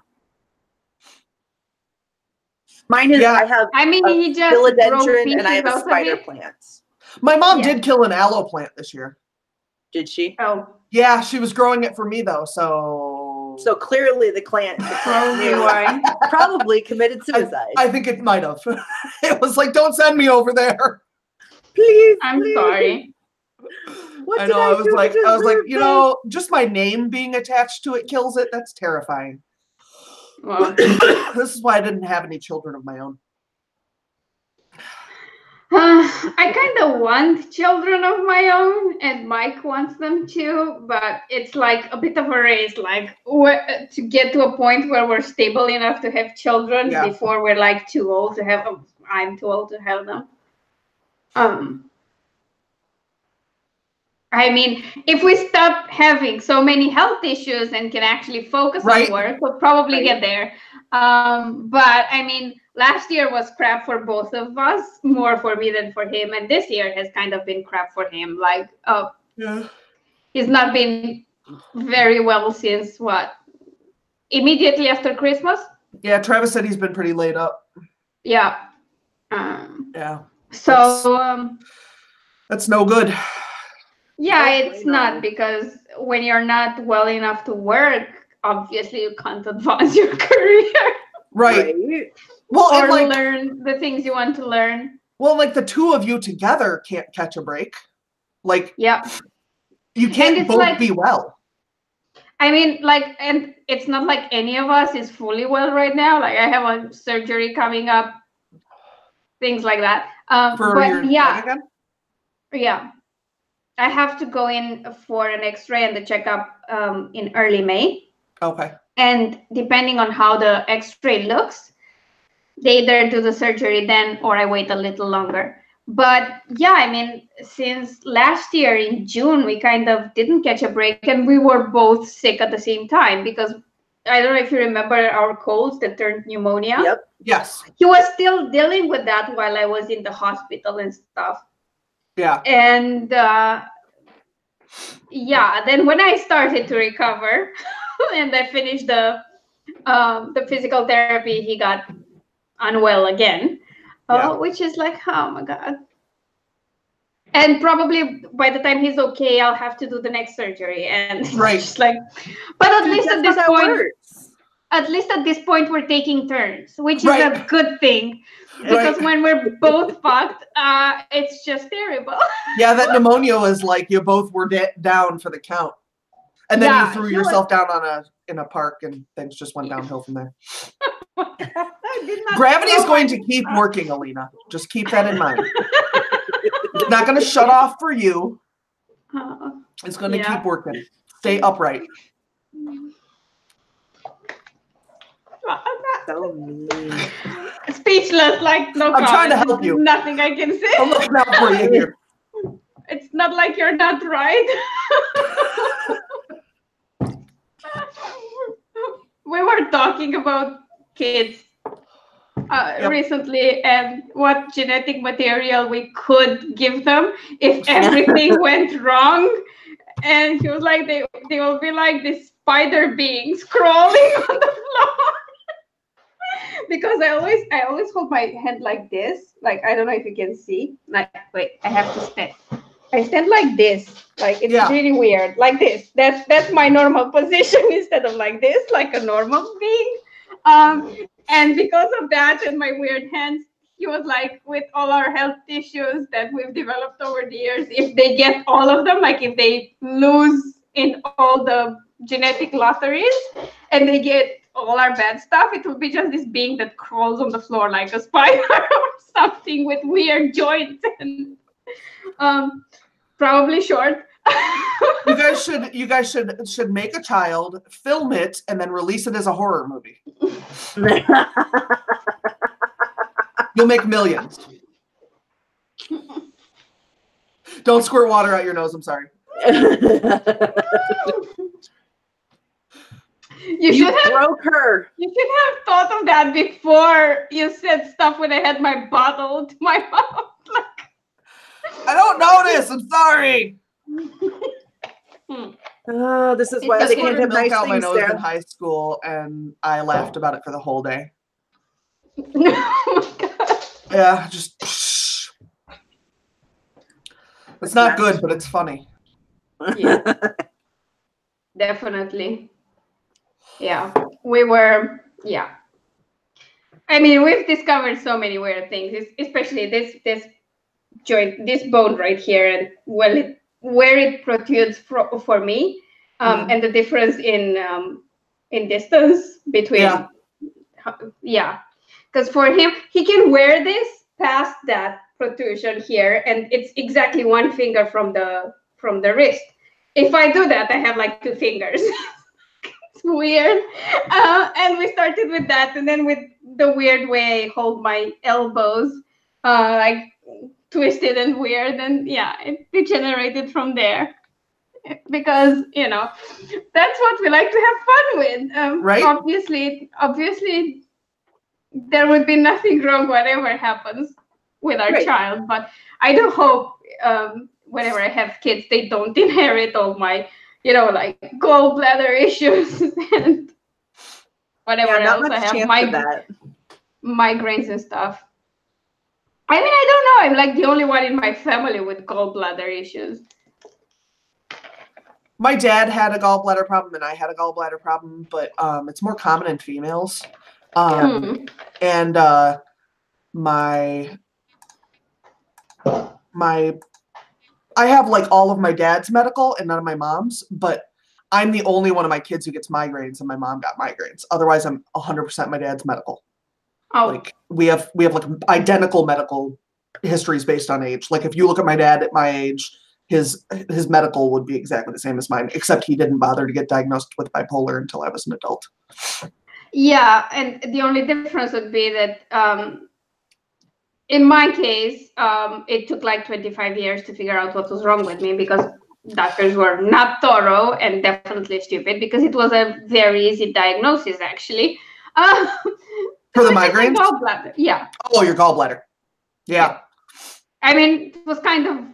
Speaker 4: Mine is,
Speaker 3: Yeah.
Speaker 4: I have
Speaker 1: I mean,
Speaker 4: a
Speaker 1: he just broke
Speaker 4: philodendron and I
Speaker 1: pieces
Speaker 4: have a
Speaker 1: out of
Speaker 4: spider
Speaker 1: it.
Speaker 4: plant.
Speaker 3: My mom
Speaker 1: Yeah.
Speaker 3: did kill an aloe plant this year.
Speaker 4: Did she?
Speaker 1: Oh,
Speaker 3: Yeah, she was growing it for me though, so
Speaker 4: So clearly the plant
Speaker 1: probably why.
Speaker 4: probably committed suicide.
Speaker 3: I think it might have. It was like, don't send me over there.
Speaker 4: Please.
Speaker 1: I'm
Speaker 4: please.
Speaker 1: sorry.
Speaker 4: What
Speaker 3: I
Speaker 4: did
Speaker 3: know. I was
Speaker 4: do
Speaker 3: like,
Speaker 4: to deserve
Speaker 3: you
Speaker 4: this?
Speaker 3: know, just my name being attached to it kills it. That's terrifying.
Speaker 1: Well,
Speaker 3: This is why I didn't have any children of my own.
Speaker 1: I kind of want children of my own, and Mike wants them too, but it's like a bit of a race, like to get to a point where we're stable enough to have children
Speaker 3: Yeah.
Speaker 1: before we're like too old to have them. I'm too old to have them. I mean, if we stop having so many health issues and can actually focus
Speaker 3: Right.
Speaker 1: on work, we'll probably
Speaker 4: Right.
Speaker 1: get there. But I mean, last year was crap for both of us, more for me than for him. And this year has kind of been crap for him. Like,
Speaker 3: Yeah.
Speaker 1: he's not been very well since what? Immediately after Christmas?
Speaker 3: Yeah, Travis said he's been pretty laid up.
Speaker 1: Yeah.
Speaker 3: Yeah.
Speaker 1: So,
Speaker 3: That's no good.
Speaker 1: yeah,
Speaker 4: Don't
Speaker 1: it's
Speaker 4: blame
Speaker 1: not
Speaker 4: him.
Speaker 1: because when you're not well enough to work, obviously you can't advance your career
Speaker 3: Right. Well,
Speaker 1: or
Speaker 3: and like,
Speaker 1: learn the things you want to learn.
Speaker 3: well, like the two of you together can't catch a break. Like,
Speaker 1: Yeah.
Speaker 3: you can't
Speaker 1: it's
Speaker 3: both
Speaker 1: like-
Speaker 3: be well.
Speaker 1: I mean, like, and it's not like any of us is fully well right now. Like, I have a surgery coming up, things like that.
Speaker 3: For
Speaker 1: but
Speaker 3: your
Speaker 1: yeah,
Speaker 3: leg again?
Speaker 1: yeah. I have to go in for an X-ray and the checkup in early May.
Speaker 3: Okay.
Speaker 1: And depending on how the X-ray looks, they either do the surgery then or I wait a little longer. But yeah, I mean, since last year in June, we kind of didn't catch a break and we were both sick at the same time because I don't know if you remember our colds that turned pneumonia.
Speaker 4: Yep.
Speaker 3: Yes.
Speaker 1: He was still dealing with that while I was in the hospital and stuff.
Speaker 3: Yeah.
Speaker 1: And yeah, then when I started to recover and I finished the physical therapy, he got unwell again,
Speaker 3: Yeah.
Speaker 1: which is like, oh my God. And probably by the time he's okay, I'll have to do the next surgery. And it's
Speaker 3: Right.
Speaker 1: just like, but at least
Speaker 4: That's
Speaker 1: at
Speaker 4: how
Speaker 1: this
Speaker 4: that
Speaker 1: point,
Speaker 4: works.
Speaker 1: at least at this point, we're taking turns, which is
Speaker 3: Right.
Speaker 1: a good thing. Because when we're both fucked, it's just terrible.
Speaker 3: Yeah, that pneumonia was like you both were down for the count. And then
Speaker 1: Yeah,
Speaker 3: you threw
Speaker 1: he
Speaker 3: yourself down in a park and things just went downhill from there.
Speaker 1: I did not
Speaker 3: Gravity's
Speaker 1: throw
Speaker 3: going
Speaker 1: my-
Speaker 3: to keep working, Alina. Just keep that in mind. It's not going to shut off for you. It's going to
Speaker 1: Yeah.
Speaker 3: keep working. Stay upright.
Speaker 4: So mean.
Speaker 1: Speechless, like no
Speaker 3: I'm trying to
Speaker 1: comment.
Speaker 3: help you.
Speaker 1: Nothing I can say.
Speaker 3: I'm looking out for you here.
Speaker 1: It's not like you're not right. We were talking about kids recently and what genetic material we could give them if everything went wrong. And he was like, they will be like these spider beings crawling on the floor. Because I always hold my hand like this. Like, I don't know if you can see. Like, wait, I have to spit. I stand like this. Like it's
Speaker 3: Yeah.
Speaker 1: really weird. Like this. That's my normal position instead of like this, like a normal being. And because of that and my weird hands, he was like, with all our health issues that we've developed over the years, if they get all of them, like if they lose in all the genetic lotteries and they get all our bad stuff, it will be just this being that crawls on the floor like a spider or something with weird joints and probably short.
Speaker 3: You guys should make a child, film it, and then release it as a horror movie. You'll make millions. Don't squirt water out your nose. I'm sorry.
Speaker 1: You
Speaker 4: broke her.
Speaker 1: You should have thought of that before you said stuff when I had my bottle to my mouth.
Speaker 3: I don't notice. I'm sorry.
Speaker 4: This is why they can't have nice
Speaker 3: out my
Speaker 4: things
Speaker 3: nose
Speaker 4: there.
Speaker 3: in high school, and I laughed about it for the whole day.
Speaker 1: Oh my God.
Speaker 3: Yeah, just. It's not good, but it's funny.
Speaker 1: Yeah. Definitely. Yeah. We were, yeah. I mean, we've discovered so many weird things, especially this joint, this bone right here, and where it protrudes for me, and the difference in distance between, yeah. Because for him, he can wear this past that protrusion here, and it's exactly one finger from the wrist. If I do that, I have like 2 fingers. It's weird. And we started with that, and then with the weird way I hold my elbows, like twisted and weird, and yeah, it degenerated from there. Because that's what we like to have fun with.
Speaker 3: Right?
Speaker 1: Obviously, there would be nothing wrong whatever happens with our child, but I do hope whenever I have kids, they don't inherit all my, like gallbladder issues and whatever else. I have migraines and stuff. I mean, I don't know. I'm like the only one in my family with gallbladder issues.
Speaker 3: My dad had a gallbladder problem, and I had a gallbladder problem, but it's more common in females. And I have like all of my dad's medical and none of my mom's, but I'm the only one of my kids who gets migraines, and my mom got migraines. Otherwise, I'm 100% my dad's medical.
Speaker 1: Oh.
Speaker 3: Like we have like identical medical histories based on age. Like if you look at my dad at my age, his medical would be exactly the same as mine, except he didn't bother to get diagnosed with bipolar until I was an adult.
Speaker 1: Yeah, and the only difference would be that in my case, it took like 25 years to figure out what was wrong with me, because doctors were not thorough and definitely stupid, because it was a very easy diagnosis, actually.
Speaker 3: For the migraines?
Speaker 1: Gallbladder. Yeah.
Speaker 3: Oh, your gallbladder. Yeah.
Speaker 1: I mean, it was kind of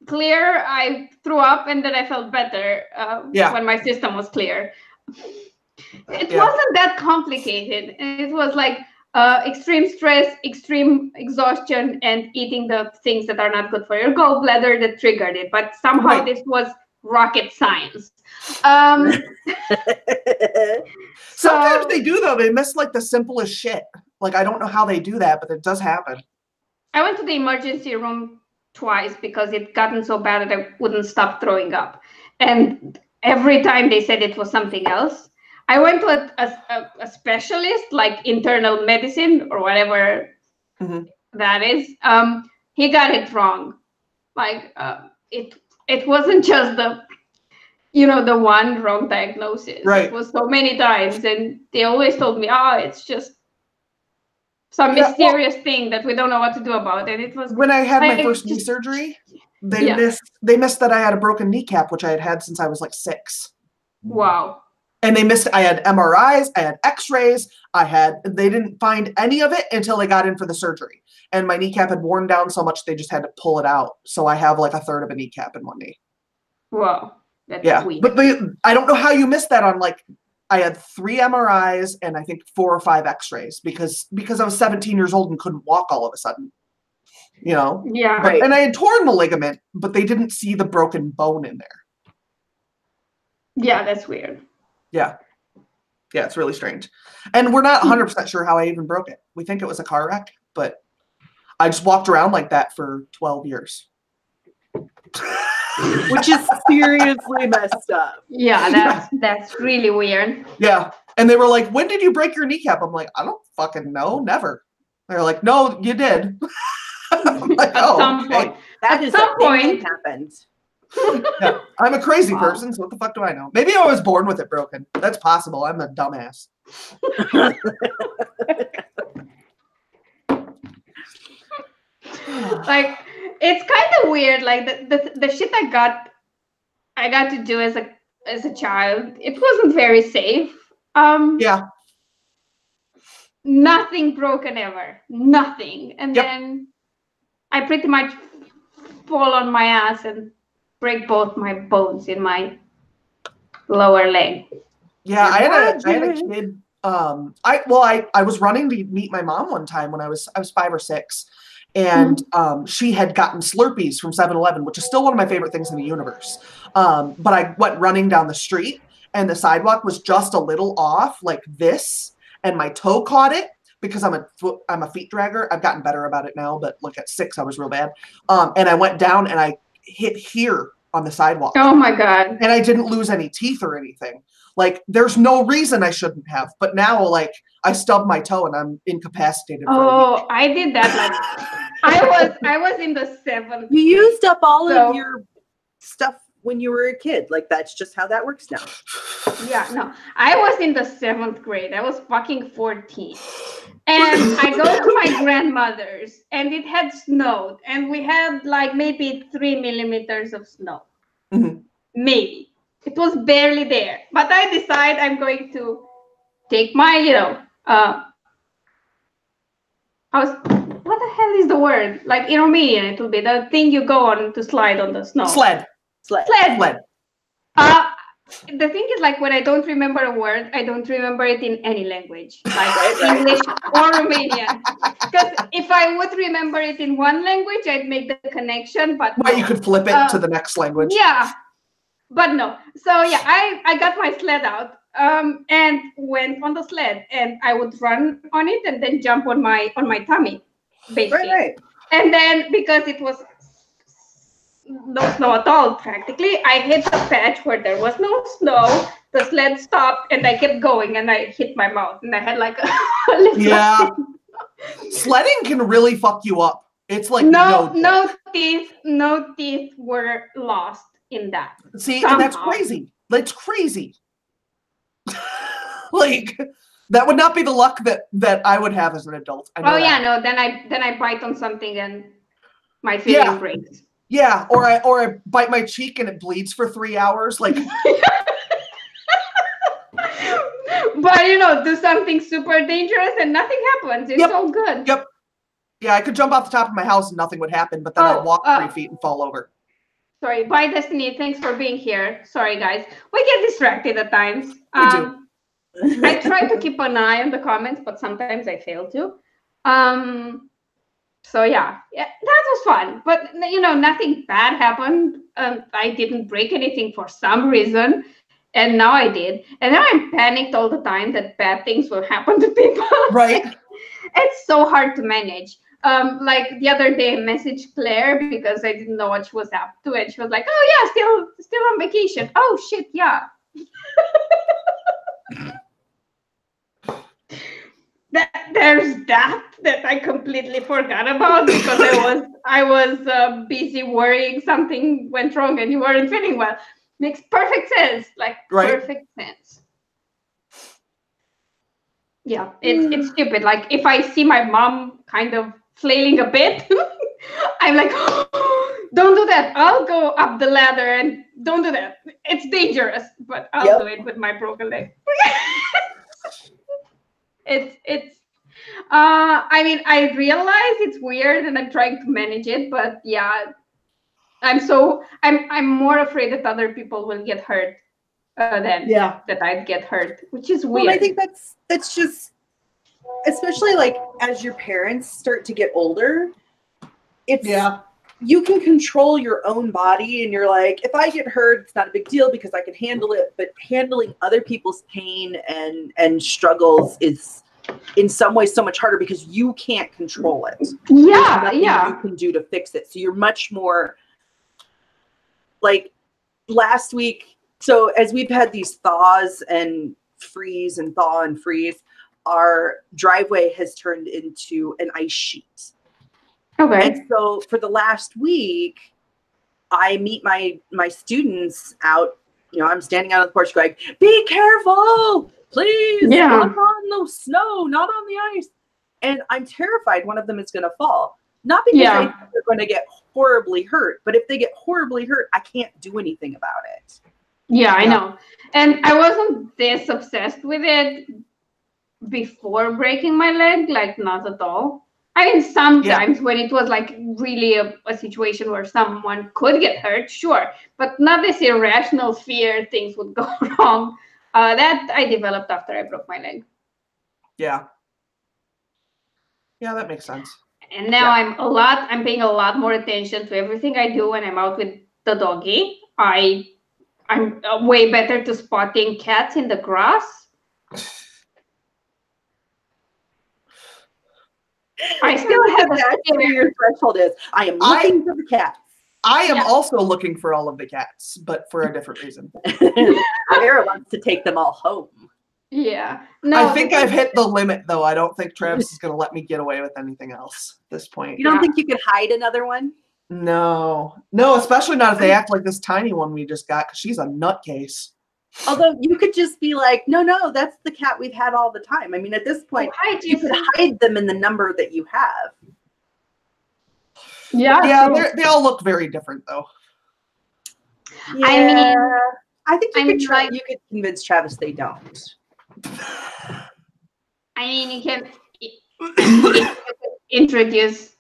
Speaker 1: clear. I threw up and then I felt better when my system was clear. It wasn't that complicated. It was like extreme stress, extreme exhaustion, and eating the things that are not good for your gallbladder that triggered it. But somehow this was rocket science.
Speaker 3: Sometimes they do, though. They miss like the simplest shit. Like, I don't know how they do that, but it does happen.
Speaker 1: I went to the emergency room twice because it gotten so bad that I wouldn't stop throwing up. And every time they said it was something else. I went to a specialist, like internal medicine or whatever that is. He got it wrong. Like it wasn't just the one wrong diagnosis.
Speaker 3: Right.
Speaker 1: It was so many times, and they always told me, it's just some mysterious thing that we don't know what to do about. And it was
Speaker 3: when I had my first knee surgery. They missed that I had a broken kneecap, which I had had since I was like 6.
Speaker 1: Wow.
Speaker 3: And they missed. I had MRIs, I had X-rays, they didn't find any of it until they got in for the surgery. And my kneecap had worn down so much they just had to pull it out. So I have like a third of a kneecap in one knee.
Speaker 1: Wow. That's weird.
Speaker 3: But I don't know how you missed that on like, I had 3 MRIs and I think 4 or 5 X-rays because I was 17 years old and couldn't walk all of a sudden. You know?
Speaker 1: Yeah.
Speaker 3: But, and I had torn the ligament, but they didn't see the broken bone in there.
Speaker 1: Yeah, that's weird.
Speaker 3: Yeah. Yeah, it's really strange. And we're not 100% sure how I even broke it. We think it was a car wreck, but I just walked around like that for 12 years.
Speaker 4: Which is seriously messed up.
Speaker 1: Yeah, that's really weird.
Speaker 3: Yeah. And they were like, when did you break your kneecap? I'm like, I don't fucking know. Never. They're like, no, you did. I'm like,
Speaker 1: At some point.
Speaker 4: That
Speaker 1: At
Speaker 4: is
Speaker 1: some
Speaker 4: a thing
Speaker 1: point.
Speaker 4: that happened.
Speaker 3: Yeah. I'm a crazy
Speaker 1: Wow.
Speaker 3: person, so what the fuck do I know? Maybe I was born with it broken. That's possible. I'm a dumbass.
Speaker 1: Like, it's kind of weird. Like the shit I got to do as a child, it wasn't very safe.
Speaker 3: Yeah.
Speaker 1: Nothing broken ever. Nothing. And then I pretty much fall on my ass and break both my bones in my lower leg.
Speaker 3: Yeah, I had a kid. I was running to meet my mom one time when I was 5 or 6, and she had gotten Slurpees from 7-Eleven, which is still one of my favorite things in the universe. But I went running down the street, and the sidewalk was just a little off, like this, and my toe caught it because I'm a feet dragger. I've gotten better about it now, but look, at 6 I was real bad. And I went down and I hit here on the sidewalk.
Speaker 1: Oh my God.
Speaker 3: And I didn't lose any teeth or anything. Like, there's no reason I shouldn't have. But now, like, I stubbed my toe and I'm incapacitated for a week.
Speaker 1: I did that. Like, I was in the 7th.
Speaker 4: You used up all of your stuff when you were a kid. Like, that's just how that works now.
Speaker 1: Yeah, no. I was in the 7th grade. I was fucking 14. And I go to my grandmother's, and it had snowed. And we had, like, maybe 3 millimeters of snow.
Speaker 3: Mm-hmm.
Speaker 1: Maybe. It was barely there. But I decide I'm going to take my, what the hell is the word? Like, in Romanian, it will be the thing you go on to slide on the snow.
Speaker 3: Sled.
Speaker 1: The thing is, like, when I don't remember a word, I don't remember it in any language, like English or Romanian. Because if I would remember it in one language, I'd make the connection. But
Speaker 3: Well, you could flip it to the next language.
Speaker 1: Yeah, but no. So yeah, I got my sled out and went on the sled, and I would run on it and then jump on my tummy, basically.
Speaker 4: Right.
Speaker 1: And then because it was no snow at all, practically, I hit the patch where there was no snow. The sled stopped, and I kept going, and I hit my mouth, and I had like a little
Speaker 3: Sledding can really fuck you up. It's like
Speaker 1: no teeth were lost in that.
Speaker 3: See,
Speaker 1: somehow.
Speaker 3: And that's crazy. That's crazy. Like, that would not be the luck that I would have as an adult. I know
Speaker 1: yeah, no. Then I bite on something and my feeling breaks.
Speaker 3: Yeah, or I bite my cheek and it bleeds for 3 hours. Like,
Speaker 1: but do something super dangerous and nothing happens. It's all good.
Speaker 3: Yep. Yeah, I could jump off the top of my house and nothing would happen, but then I'd walk 3 feet and fall over.
Speaker 1: Sorry, bye Destiny. Thanks for being here. Sorry, guys. We get distracted at times.
Speaker 3: We do.
Speaker 1: I try to keep an eye on the comments, but sometimes I fail to. So yeah, that was fun. But nothing bad happened. I didn't break anything for some reason, and now I did. And now I'm panicked all the time that bad things will happen to people.
Speaker 3: Right.
Speaker 1: It's so hard to manage. Like the other day, I messaged Claire because I didn't know what she was up to, and she was like, "Oh yeah, still on vacation." Oh shit, yeah. There's that I completely forgot about because I was busy worrying something went wrong and you weren't feeling well. Makes perfect sense, like perfect sense. Yeah, it's stupid. Like if I see my mom kind of flailing a bit, I'm like, oh, don't do that. I'll go up the ladder and don't do that. It's dangerous, but I'll do it with my broken leg. It's I mean, I realize it's weird and I'm trying to manage it, but yeah, I'm more afraid that other people will get hurt than that I'd get hurt, which is weird.
Speaker 4: Well, I think that's just, especially like as your parents start to get older, you can control your own body, and you're like, if I get hurt, it's not a big deal because I can handle it. But handling other people's pain and struggles is in some ways so much harder because you can't control it.
Speaker 1: Yeah,
Speaker 4: There's nothing you can do to fix it. So you're much more like last week. So as we've had these thaws and freeze and thaw and freeze, our driveway has turned into an ice sheet.
Speaker 1: Okay.
Speaker 4: And so for the last week, I meet my students out. You know, I'm standing out on the porch going, be careful, please, not on the snow, not on the ice. And I'm terrified one of them is going to fall. Not because I think they're going to get horribly hurt, but if they get horribly hurt, I can't do anything about it.
Speaker 1: Yeah, I know. And I wasn't this obsessed with it before breaking my leg, like not at all. I mean, sometimes when it was like really a situation where someone could get hurt, sure, but not this irrational fear things would go wrong. That I developed after I broke my leg.
Speaker 3: Yeah. Yeah, that makes sense.
Speaker 1: And now I'm paying a lot more attention to everything I do when I'm out with the doggy. I'm way better to spotting cats in the grass. I still have
Speaker 4: that's where your threshold is. I am looking for the cats.
Speaker 3: I am also looking for all of the cats, but for a different reason.
Speaker 4: Sarah wants to take them all home.
Speaker 1: Yeah. No,
Speaker 3: I think I've hit the limit, though. I don't think Travis is going to let me get away with anything else at this point.
Speaker 4: You don't think you could hide another one?
Speaker 3: No. No, especially not if they act like this tiny one we just got, because she's a nutcase.
Speaker 4: Although you could just be like, no, that's the cat we've had all the time. I mean, at this point, you could hide them in the number that you have.
Speaker 3: Yeah, they all look very different, though.
Speaker 4: Yeah.
Speaker 1: I mean,
Speaker 4: I think you could convince Travis they don't.
Speaker 1: I mean, you can introduce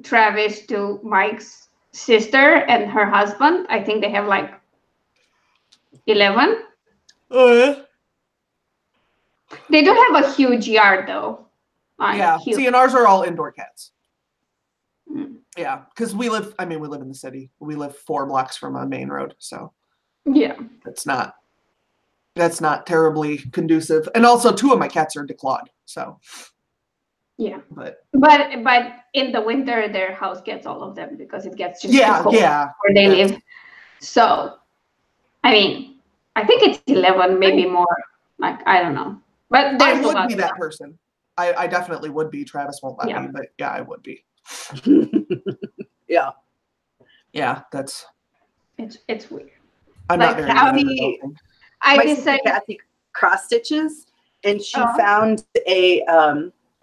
Speaker 1: Travis to Mike's sister and her husband. I think they have like 11.
Speaker 3: Oh, yeah.
Speaker 1: They don't have a huge yard, though.
Speaker 3: Huge. See, and ours are all indoor cats.
Speaker 1: Mm.
Speaker 3: Yeah, because we live in the city. We live 4 blocks from a main road, so
Speaker 1: yeah,
Speaker 3: that's not terribly conducive. And also 2 of my cats are declawed, so
Speaker 1: yeah.
Speaker 3: But
Speaker 1: in the winter, their house gets all of them because it gets just too cold where they live. So, I mean, I think it's 11, maybe more. Like, I don't know. But
Speaker 3: I would be that person. I definitely would be. Travis won't let me, but yeah, I would be.
Speaker 4: Yeah.
Speaker 3: Yeah,
Speaker 1: it's weird.
Speaker 3: I'm
Speaker 1: like
Speaker 3: not very good at
Speaker 4: my sister Kathy cross stitches, and she found a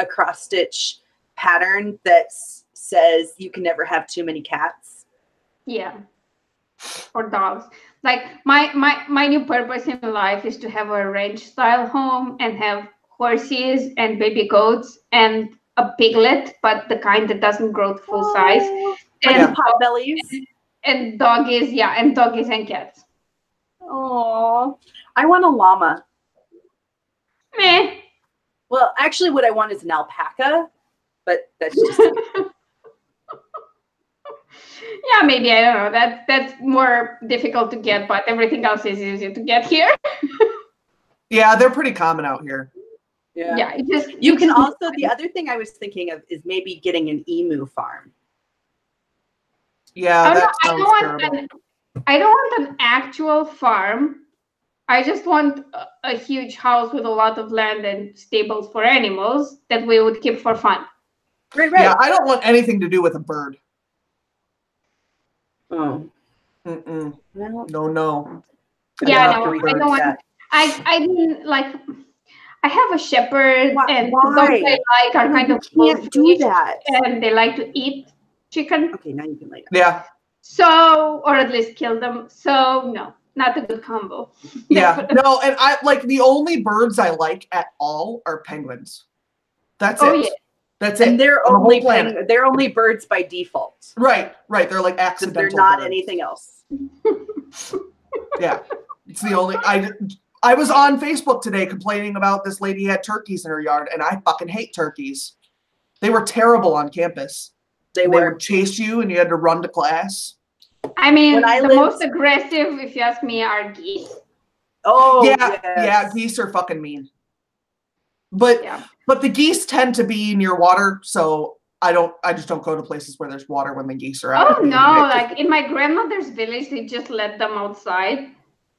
Speaker 4: cross stitch pattern that says you can never have too many cats.
Speaker 1: Yeah. Or dogs. Like my new purpose in life is to have a ranch style home and have horses and baby goats and a piglet, but the kind that doesn't grow to full size. And
Speaker 4: potbellies.
Speaker 1: And doggies, and doggies and cats.
Speaker 4: Oh, I want a llama.
Speaker 1: Meh.
Speaker 4: Well, actually, what I want is an alpaca, but that's just.
Speaker 1: Yeah, maybe, I don't know. That's more difficult to get, but everything else is easier to get here.
Speaker 3: Yeah, they're pretty common out here.
Speaker 1: Yeah.
Speaker 4: You can also. The other thing I was thinking of is maybe getting an emu farm.
Speaker 3: Yeah, that sounds terrible.
Speaker 1: I don't want an actual farm. I just want a huge house with a lot of land and stables for animals that we would keep for fun.
Speaker 4: Right.
Speaker 3: Yeah, I don't want anything to do with a bird.
Speaker 4: Oh.
Speaker 3: Mm-mm. No.
Speaker 1: Yeah, no, I don't want. I mean, like, I have a shepherd, and the dogs I like are kind of
Speaker 4: can't do that,
Speaker 1: and they like to eat chicken.
Speaker 4: Okay, now you can lay down.
Speaker 3: Yeah.
Speaker 1: So, or at least kill them. So, no, not a good combo.
Speaker 3: Yeah, no, and I like the only birds I like at all are penguins. That's it. Yeah. That's it.
Speaker 4: And they're only birds by default.
Speaker 3: Right. They're like accidental.
Speaker 4: They're not
Speaker 3: birds.
Speaker 4: anything else.
Speaker 3: Yeah, it's the only. I was on Facebook today complaining about this lady had turkeys in her yard, and I fucking hate turkeys. They were terrible on campus.
Speaker 4: They
Speaker 3: would chase you, and you had to run to class.
Speaker 1: I mean, most aggressive, if you ask me, are geese.
Speaker 4: Oh,
Speaker 3: yeah,
Speaker 4: yes.
Speaker 3: yeah, geese are fucking mean. But the geese tend to be near water, so I just don't go to places where there's water when the geese are out.
Speaker 1: Oh no, like in my grandmother's village, they just let them outside.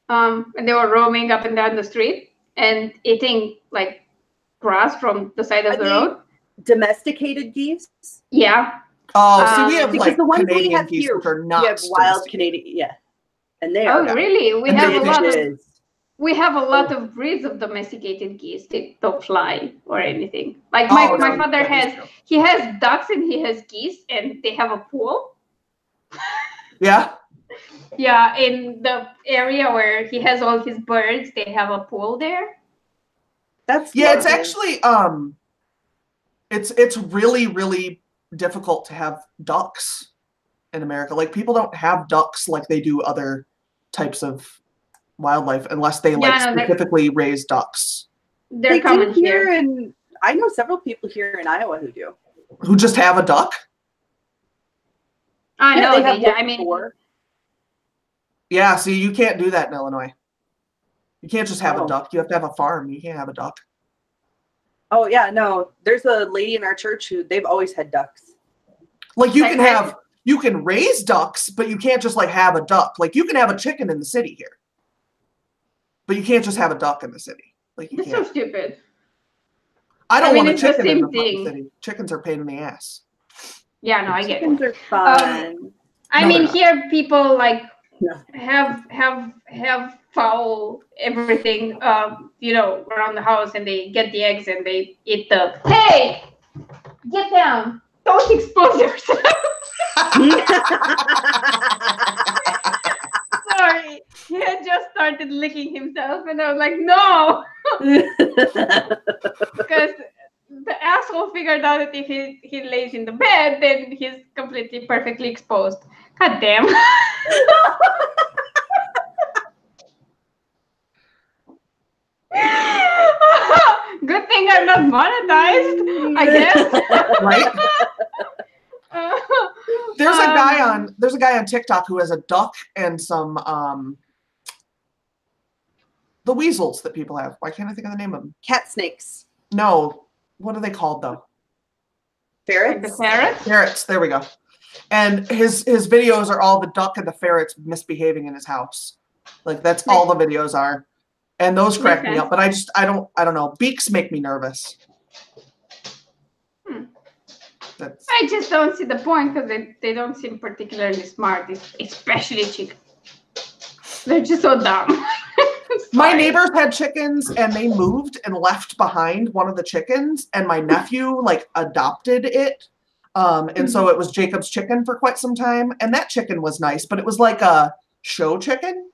Speaker 1: And they were roaming up and down the street and eating like grass from the side of the road.
Speaker 4: Domesticated geese?
Speaker 1: Yeah.
Speaker 3: Oh, see, we have like
Speaker 4: the ones
Speaker 3: Canadian
Speaker 4: we have
Speaker 3: geese,
Speaker 4: here,
Speaker 3: which are not
Speaker 4: we have wild Canadian, yeah. And they are.
Speaker 1: Oh, really? We
Speaker 3: And
Speaker 1: have a lot of.
Speaker 4: Is.
Speaker 1: We have a lot of breeds of domesticated geese. They don't fly or anything. Like my father has ducks and he has geese and they have a pool.
Speaker 3: Yeah.
Speaker 1: Yeah, in the area where he has all his birds, they have a pool there.
Speaker 4: That's
Speaker 3: It's actually it's really, really difficult to have ducks in America. Like people don't have ducks like they do other types of wildlife unless they specifically raise ducks.
Speaker 1: They're coming here,
Speaker 4: and I know several people here in Iowa who do.
Speaker 3: Who just have a duck?
Speaker 1: I know. I mean,
Speaker 3: yeah. See, you can't do that in Illinois. You can't just have a duck. You have to have a farm. You can't have a duck.
Speaker 4: Oh yeah, no. There's a lady in our church who they've always had ducks.
Speaker 3: Like you can raise ducks, but you can't just like have a duck. Like you can have a chicken in the city here, but you can't just have a duck in the city. Like you
Speaker 1: That's
Speaker 3: can't.
Speaker 1: so stupid.
Speaker 3: I don't want a chicken in the
Speaker 1: thing.
Speaker 3: city. Chickens are a pain in the ass.
Speaker 1: Yeah, no, I get
Speaker 4: Chickens are fun.
Speaker 1: I mean, here people like have fowl everything, around the house, and they get the eggs and they eat the. Hey, get down! Don't expose yourself. Sorry, he had just started licking himself, and I was like, no, because the asshole figured out that if he lays in the bed, then he's completely perfectly exposed. God damn. Good thing I'm not monetized, I guess.
Speaker 3: Right? There's a guy on TikTok who has a duck and some the weasels that people have. Why can't I think of the name of them?
Speaker 4: Cat snakes.
Speaker 3: No. What are they called though?
Speaker 4: Ferrets?
Speaker 1: Like the ferrets?
Speaker 3: Ferrets, there we go. And his videos are all the duck and the ferrets misbehaving in his house. Like that's all the videos are. And those crack me up, but I don't know. Beaks make me nervous.
Speaker 1: I just don't see the point because they don't seem particularly smart, especially chickens. They're just so dumb.
Speaker 3: My neighbors had chickens and they moved and left behind one of the chickens, and my nephew like adopted it. And so it was Jacob's chicken for quite some time. And that chicken was nice, but it was like a show chicken.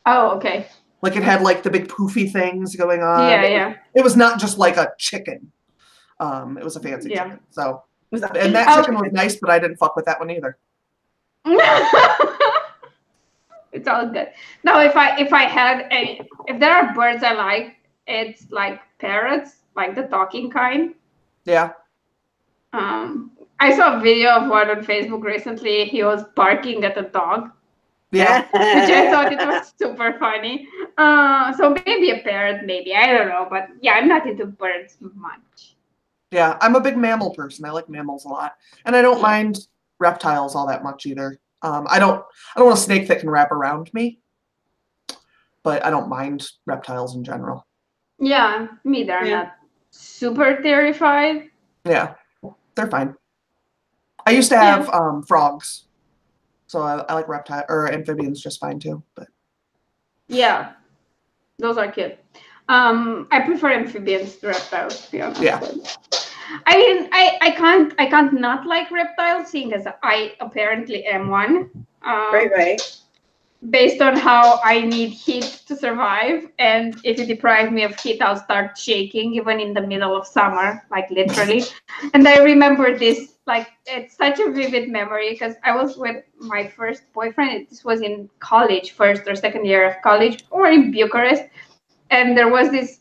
Speaker 1: Oh, okay.
Speaker 3: Like it had like the big poofy things going on.
Speaker 1: Yeah.
Speaker 3: It was not just like a chicken. It was a fancy chicken. So, and that chicken was nice, but I didn't fuck with that one either.
Speaker 1: It's all good. No, if there are birds I like, it's like parrots, like the talking kind.
Speaker 3: Yeah.
Speaker 1: I saw a video of one on Facebook recently. He was barking at a dog.
Speaker 3: Yeah.
Speaker 1: Which I thought it was super funny. So maybe a parrot, maybe. I don't know. But yeah, I'm not into birds much.
Speaker 3: Yeah, I'm a big mammal person. I like mammals a lot. And I don't mind reptiles all that much either. I don't want a snake that can wrap around me. But I don't mind reptiles in general.
Speaker 1: Yeah, me either. I'm not super terrified.
Speaker 3: Yeah, they're fine. I used to have frogs. So I like reptile or amphibians just fine too. But
Speaker 1: yeah, those are cute. I prefer amphibians to reptiles, to be honest.
Speaker 3: Yeah.
Speaker 1: I mean, I can't not like reptiles, seeing as I apparently am one.
Speaker 4: Right.
Speaker 1: Based on how I need heat to survive, and if you deprive me of heat, I'll start shaking even in the middle of summer, like literally. And I remember this, like it's such a vivid memory because I was with my first boyfriend. This was in college, first or second year of college, or in Bucharest, and there was this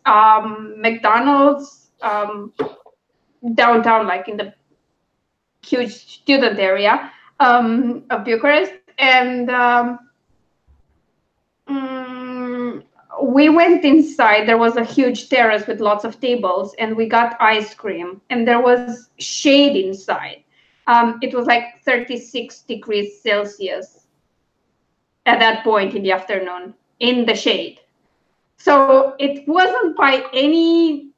Speaker 1: McDonald's downtown, like in the huge student area of Bucharest, and we went inside. There was a huge terrace with lots of tables, and we got ice cream, and there was shade inside. It was like 36 degrees Celsius at that point in the afternoon in the shade. So it wasn't by any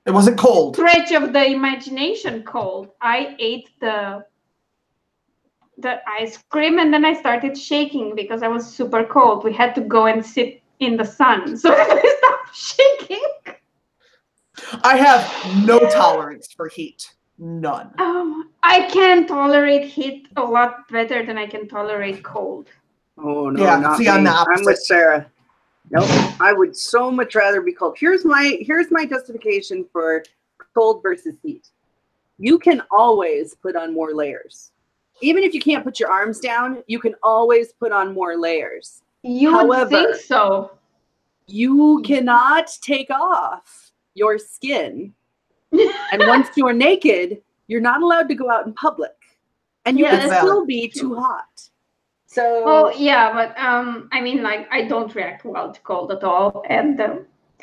Speaker 3: It wasn't cold.
Speaker 1: stretch of the imagination cold. I ate the ice cream, and then I started shaking because I was super cold. We had to go and sit in the sun so that I stopped shaking.
Speaker 3: I have no tolerance for heat. None.
Speaker 1: I can tolerate heat a lot better than I can tolerate cold.
Speaker 4: Oh no,
Speaker 3: Yeah,
Speaker 4: not
Speaker 3: see,
Speaker 4: me.
Speaker 3: I'm the
Speaker 4: I'm with
Speaker 3: opposite.
Speaker 4: Sarah. Nope. I would so much rather be cold. Here's my justification for cold versus heat. You can always put on more layers. Even if you can't put your arms down, you can always put on more layers.
Speaker 1: You would think so.
Speaker 4: You cannot take off your skin. And once you are naked, you're not allowed to go out in public. And you can still be too hot. So
Speaker 1: well, yeah, but I mean, like, I don't react well to cold at all. And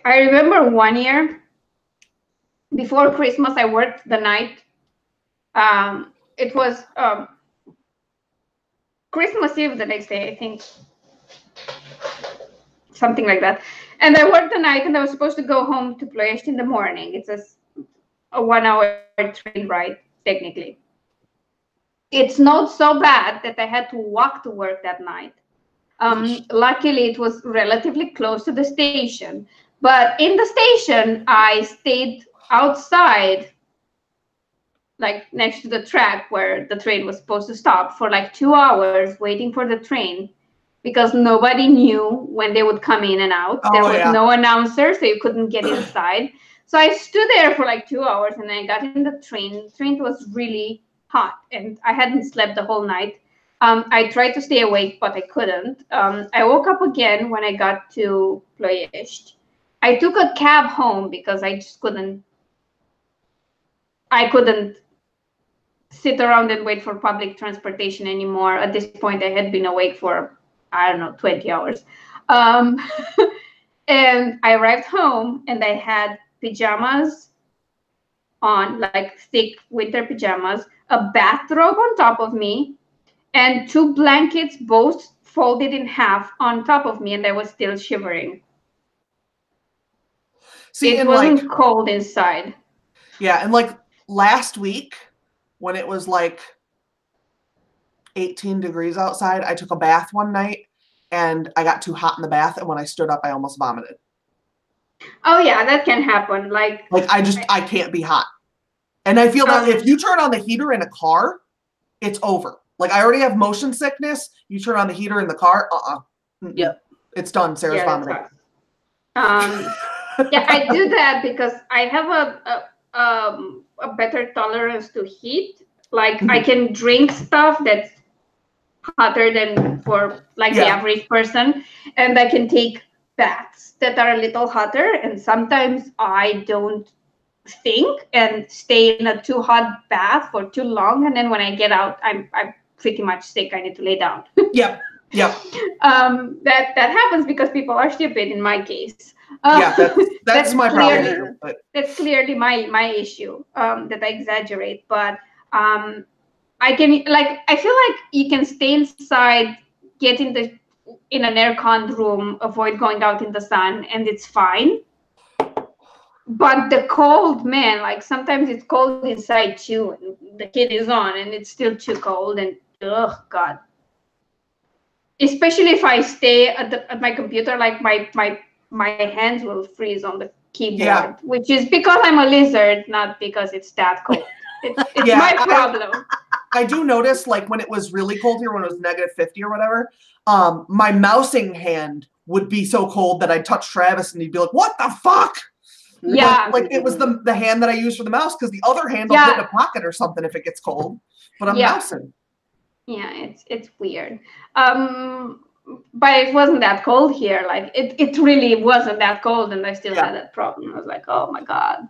Speaker 1: I remember one year before Christmas, I worked the night. It was Christmas Eve the next day, I think. Something like that. And I worked the night, and I was supposed to go home to Ploiești in the morning. It's a 1-hour train ride, technically. It's not so bad that I had to walk to work that night. Luckily, it was relatively close to the station. But in the station, I stayed outside, like next to the track where the train was supposed to stop, for like 2 hours waiting for the train, because nobody knew when they would come in and out. There was no announcer, so you couldn't get inside. So I stood there for like 2 hours, and then I got in the train. The train was really hot, and I hadn't slept the whole night. I tried to stay awake, but I couldn't. I woke up again when I got to Ploiești. I took a cab home because I just couldn't sit around and wait for public transportation anymore. At this point, I had been awake for, I don't know, 20 hours. And I arrived home, and I had pajamas on, like thick winter pajamas, a bathrobe on top of me, and 2 blankets, both folded in half, on top of me, and I was still shivering. See, it wasn't cold inside.
Speaker 3: Yeah, and like last week, when it was like 18 degrees outside, I took a bath one night, and I got too hot in the bath, and when I stood up, I almost vomited.
Speaker 1: Oh yeah, that can happen. Like
Speaker 3: I can't be hot. And I feel that if you turn on the heater in a car, it's over. Like, I already have motion sickness. You turn on the heater in the car,
Speaker 4: Yep.
Speaker 3: It's done. Sarah's vomiting.
Speaker 1: Yeah, I do that because I have a better tolerance to heat. Like, I can drink stuff that's hotter than for like the average person, and I can take baths that are a little hotter, and sometimes I don't think and stay in a too hot bath for too long, and then when I get out, I'm pretty much sick. I need to lay down.
Speaker 3: Yep.
Speaker 1: That happens because people are stupid in my case.
Speaker 3: That's my problem.
Speaker 1: That's clearly my issue, that I exaggerate. But I can, like, I feel like you can stay inside, get in an air-conned room, avoid going out in the sun, and it's fine. But the cold, man, like sometimes it's cold inside too, and the kid is on, and it's still too cold, and oh God. Especially if I stay at my computer, like my hands will freeze on the keyboard, which is because I'm a lizard, not because it's that cold. It's my problem.
Speaker 3: I do notice, like, when it was really cold here, when it was -50 or whatever, my mousing hand would be so cold that I'd touch Travis and he'd be like, "What the fuck?"
Speaker 1: Yeah.
Speaker 3: Like it was the hand that I use for the mouse, because the other hand will get in a pocket or something if it gets cold. But I'm mousing.
Speaker 1: Yeah, it's weird. But it wasn't that cold here. Like it really wasn't that cold, and I still had that problem. I was like, oh my God.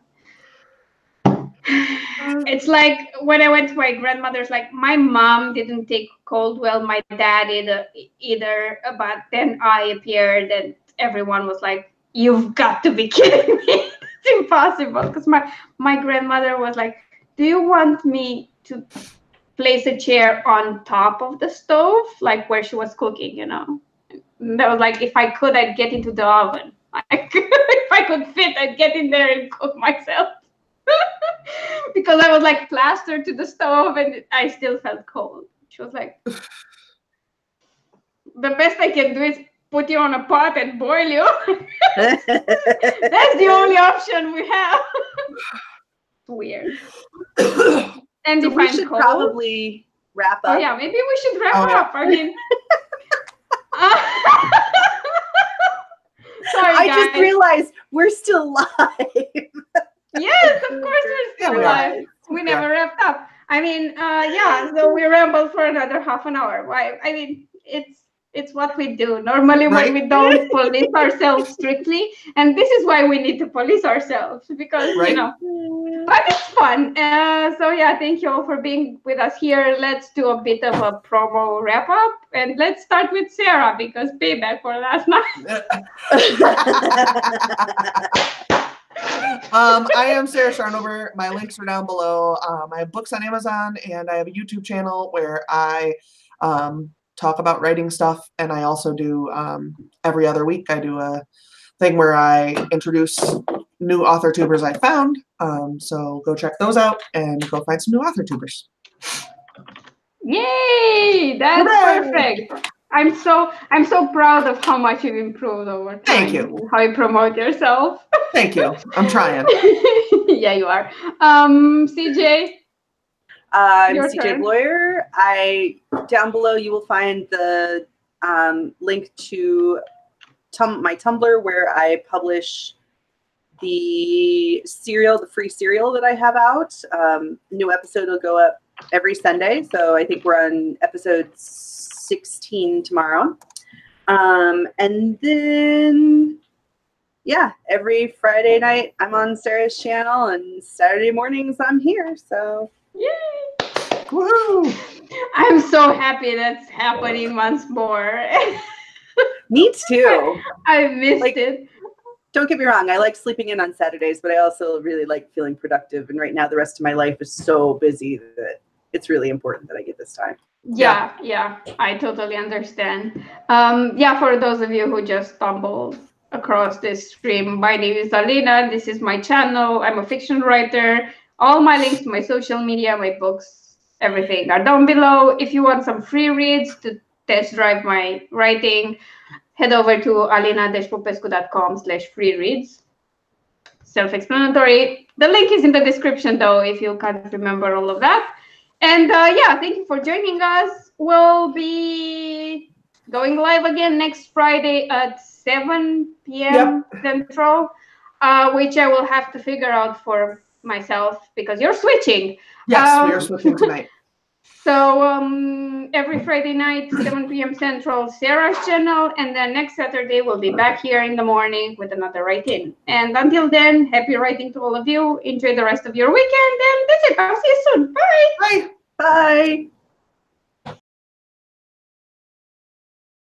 Speaker 1: It's like when I went to my grandmother's, like my mom didn't take cold well, my dad either, but then I appeared and everyone was like, you've got to be kidding me. It's impossible. Because my grandmother was like, do you want me to place a chair on top of the stove, like where she was cooking, you know? And that was like, if I could, I'd get into the oven. If I could fit, I'd get in there and cook myself. Because I was like plastered to the stove and I still felt cold. She was like, the best I can do is put you on a pot and boil you. That's the only option we have. Weird. And
Speaker 4: So we should probably wrap up.
Speaker 1: Oh yeah, maybe we should wrap up. I mean, sorry,
Speaker 4: I
Speaker 1: guys.
Speaker 4: just realized we're still live.
Speaker 1: Yes, of course we're still live. We never wrapped up. I mean, yeah, so we rambled for another half an hour. Why? I mean, it's what we do normally when we don't police ourselves strictly, and this is why we need to police ourselves, because you know. But it's fun. So yeah, thank you all for being with us here. Let's do a bit of a promo wrap up, and let's start with Sarah because payback for last night.
Speaker 3: I am Sarah Sharnover. My links are down below. I have books on Amazon, and I have a YouTube channel where I talk about writing stuff, and I also do every other week I do a thing where I introduce new author tubers I found. So go check those out and go find some new author tubers.
Speaker 1: Yay! That's perfect. I'm so proud of how much you've improved over time.
Speaker 3: Thank you.
Speaker 1: How you promote yourself.
Speaker 3: Thank you. I'm trying.
Speaker 1: Yeah, you are. CJ.
Speaker 4: I'm
Speaker 1: Your
Speaker 4: CJ
Speaker 1: turn.
Speaker 4: Bloyer. Down below you will find the link to my Tumblr where I publish the free serial that I have out. New episode will go up every Sunday, so I think we're on episode 16 tomorrow. And then, yeah, every Friday night I'm on Sarah's channel, and Saturday mornings I'm here. So,
Speaker 1: Yay!
Speaker 3: Woo!
Speaker 1: I'm so happy that's happening once more.
Speaker 4: Me too.
Speaker 1: I missed it.
Speaker 4: Don't get me wrong, I like sleeping in on Saturdays, but I also really like feeling productive. And right now the rest of my life is so busy that it's really important that I get this time.
Speaker 1: Yeah, I totally understand. Yeah, for those of you who just stumbled across this stream, my name is Alina. This is my channel. I'm a fiction writer. All my links to my social media, my books, everything are down below. If you want some free reads to test drive my writing, head over to alina-popescu.com/free reads. Self-explanatory. The link is in the description though, if you can't remember all of that. And yeah, thank you for joining us. We'll be going live again next Friday at 7 p.m. Central, which I will have to figure out for myself because you're switching.
Speaker 3: Yes, we are switching tonight.
Speaker 1: So every Friday night, 7 p.m. Central, Sarah's channel, and then next Saturday we'll be back here in the morning with another write-in. And until then, happy writing to all of you. Enjoy the rest of your weekend, and that's it. I'll see you soon. Bye.
Speaker 3: Bye.
Speaker 4: Bye.